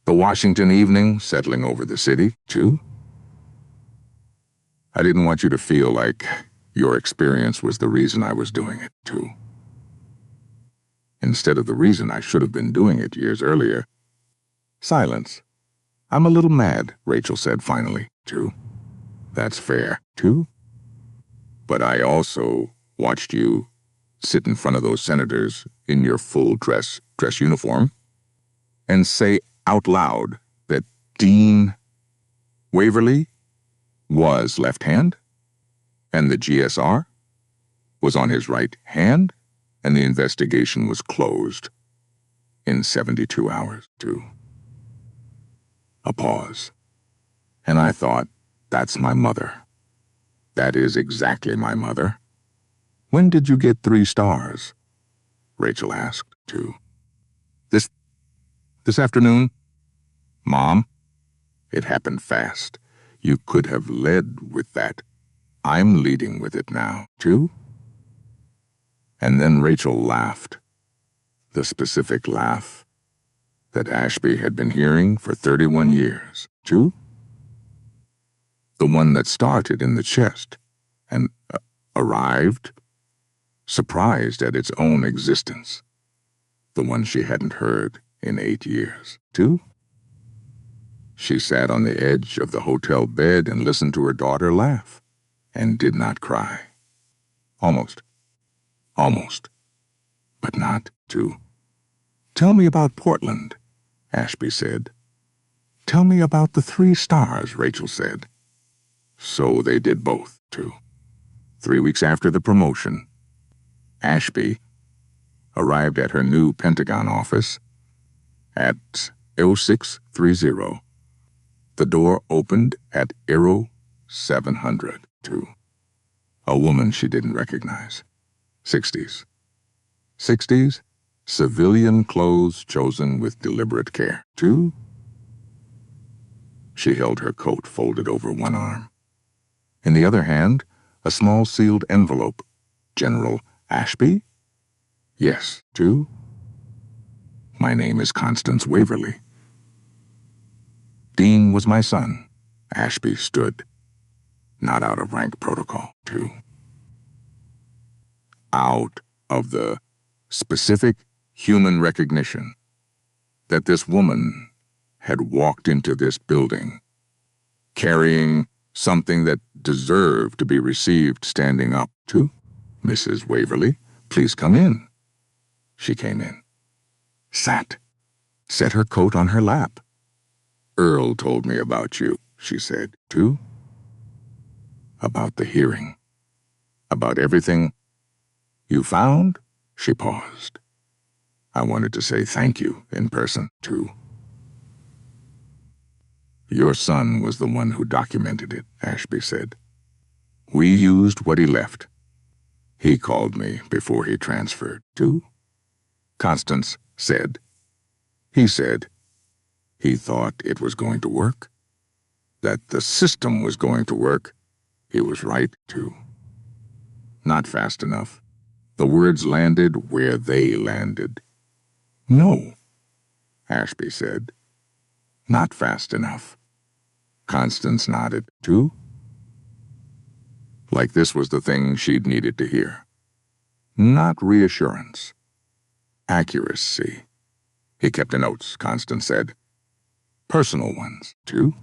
The Washington evening settling over the city, too. I didn't want you to feel like your experience was the reason I was doing it, too. Instead of the reason I should have been doing it years earlier. Silence. I'm a little mad, Rachel said finally, too. That's fair, too. But I also watched you sit in front of those senators in your full dress uniform and say out loud that Dean Waverly was left hand and the GSR was on his right hand and the investigation was closed in 72 hours, too. A pause. And I thought, that's my mother. That is exactly my mother. When did you get 3 stars? Rachel asked, too. This afternoon? Mom, it happened fast. You could have led with that. I'm leading with it now, too. And then Rachel laughed. The specific laugh that Ashby had been hearing for 31 years, too. The one that started in the chest and arrived, surprised at its own existence. The one she hadn't heard in 8 years, too. She sat on the edge of the hotel bed and listened to her daughter laugh, and did not cry. Almost, but not, too. Tell me about Portland, Ashby said. Tell me about the 3 stars, Rachel said. So they did both, too. 3 weeks after the promotion, Ashby, arrived at her new Pentagon office at 0630. The door opened at 0700 to a woman she didn't recognize. 60s. 60s, civilian clothes chosen with deliberate care. 2. She held her coat folded over one arm. In the other hand, a small sealed envelope. General Ashby? Yes. 2. My name is Constance Waverly. Dean was my son. Ashby stood. Not out of rank protocol. 2. Out of the specific human recognition that this woman had walked into this building carrying something that deserved to be received standing up. 2. Mrs. Waverly, please come in. She came in. Sat. Set her coat on her lap. Earl told me about you, she said. 2. About the hearing. About everything you found? She paused. I wanted to say thank you in person, 2. Your son was the one who documented it, Ashby said. We used what he left. He called me before he transferred. 2. Constance said. He said he thought it was going to work, that the system was going to work. He was right, 2. Not fast enough. The words landed where they landed. No, Ashby said. Not fast enough. Constance nodded. 2. Like this was the thing she'd needed to hear. Not reassurance. Accuracy. He kept the notes, Constance said. Personal ones, 2.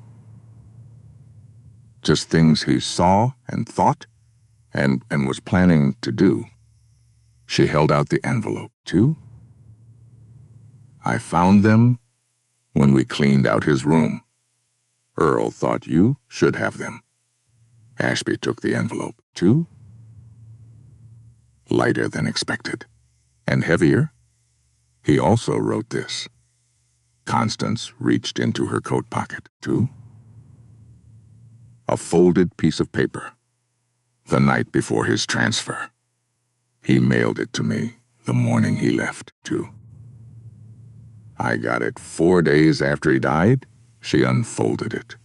Just things he saw and thought and was planning to do. She held out the envelope. 2. I found them when we cleaned out his room. Earl thought you should have them. Ashby took the envelope. 2. Lighter than expected. And heavier. He also wrote this. Constance reached into her coat pocket. 2. A folded piece of paper. The night before his transfer. He mailed it to me the morning he left, 2. I got it 4 days after he died. She unfolded it.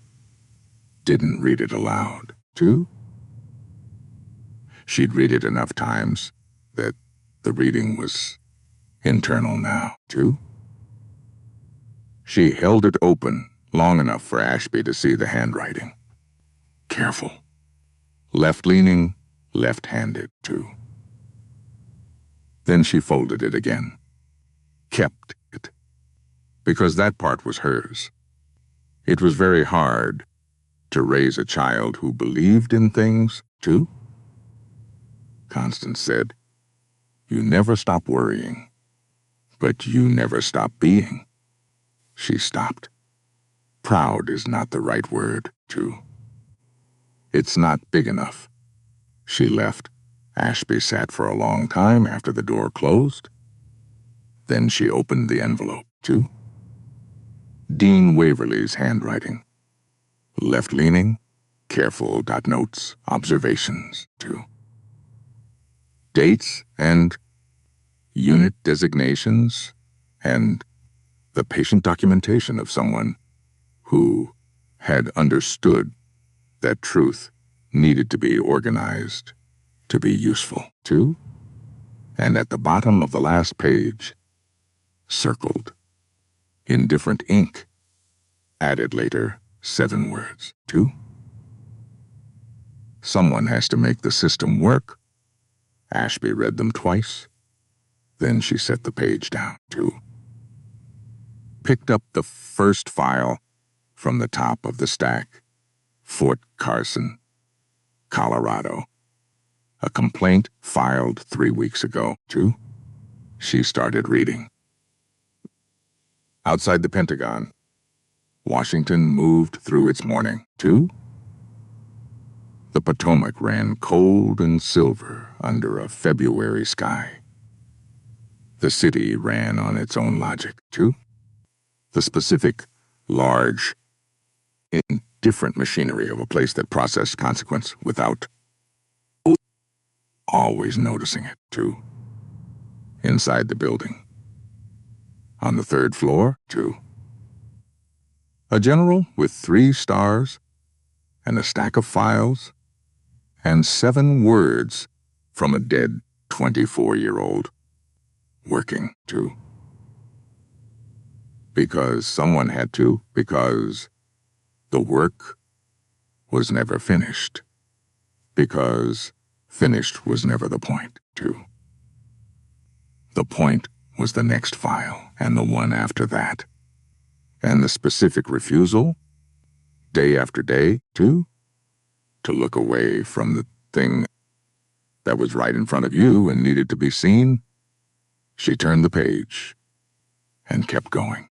Didn't read it aloud, 2. She'd read it enough times that the reading was internal now, 2. She held it open long enough for Ashby to see the handwriting. Careful. Left-leaning, left-handed, 2. Then she folded it again. Kept it. Because that part was hers. It was very hard to raise a child who believed in things, 2. Constance said, You never stop worrying, but you never stop being. She stopped. Proud is not the right word, 2. It's not big enough. She left. Ashby sat for a long time after the door closed. Then she opened the envelope, 2. Dean Waverly's handwriting. Left-leaning, careful, notes, observations, 2. Dates and unit designations and the patient documentation of someone who had understood that truth needed to be organized to be useful, 2. And at the bottom of the last page, circled, in different ink, added later 7 words, 2. Someone has to make the system work. Ashby read them twice. Then she set the page down, 2. Picked up the first file from the top of the stack. Fort Carson, Colorado. A complaint filed 3 weeks ago, 2. She started reading. Outside the Pentagon, Washington moved through its morning, 2. The Potomac ran cold and silver under a February sky. The city ran on its own logic, too. The specific, large, indifferent machinery of a place that processed consequence without always noticing it, too. Inside the building. On the third floor, too. A general with 3 stars and a stack of files and 7 words from a dead 24-year-old. Working, too. Because someone had to, because the work was never finished. Because finished was never the point, too. The point was the next file, and the one after that. And the specific refusal, day after day, too, to look away from the thing that was right in front of you and needed to be seen. She turned the page and kept going.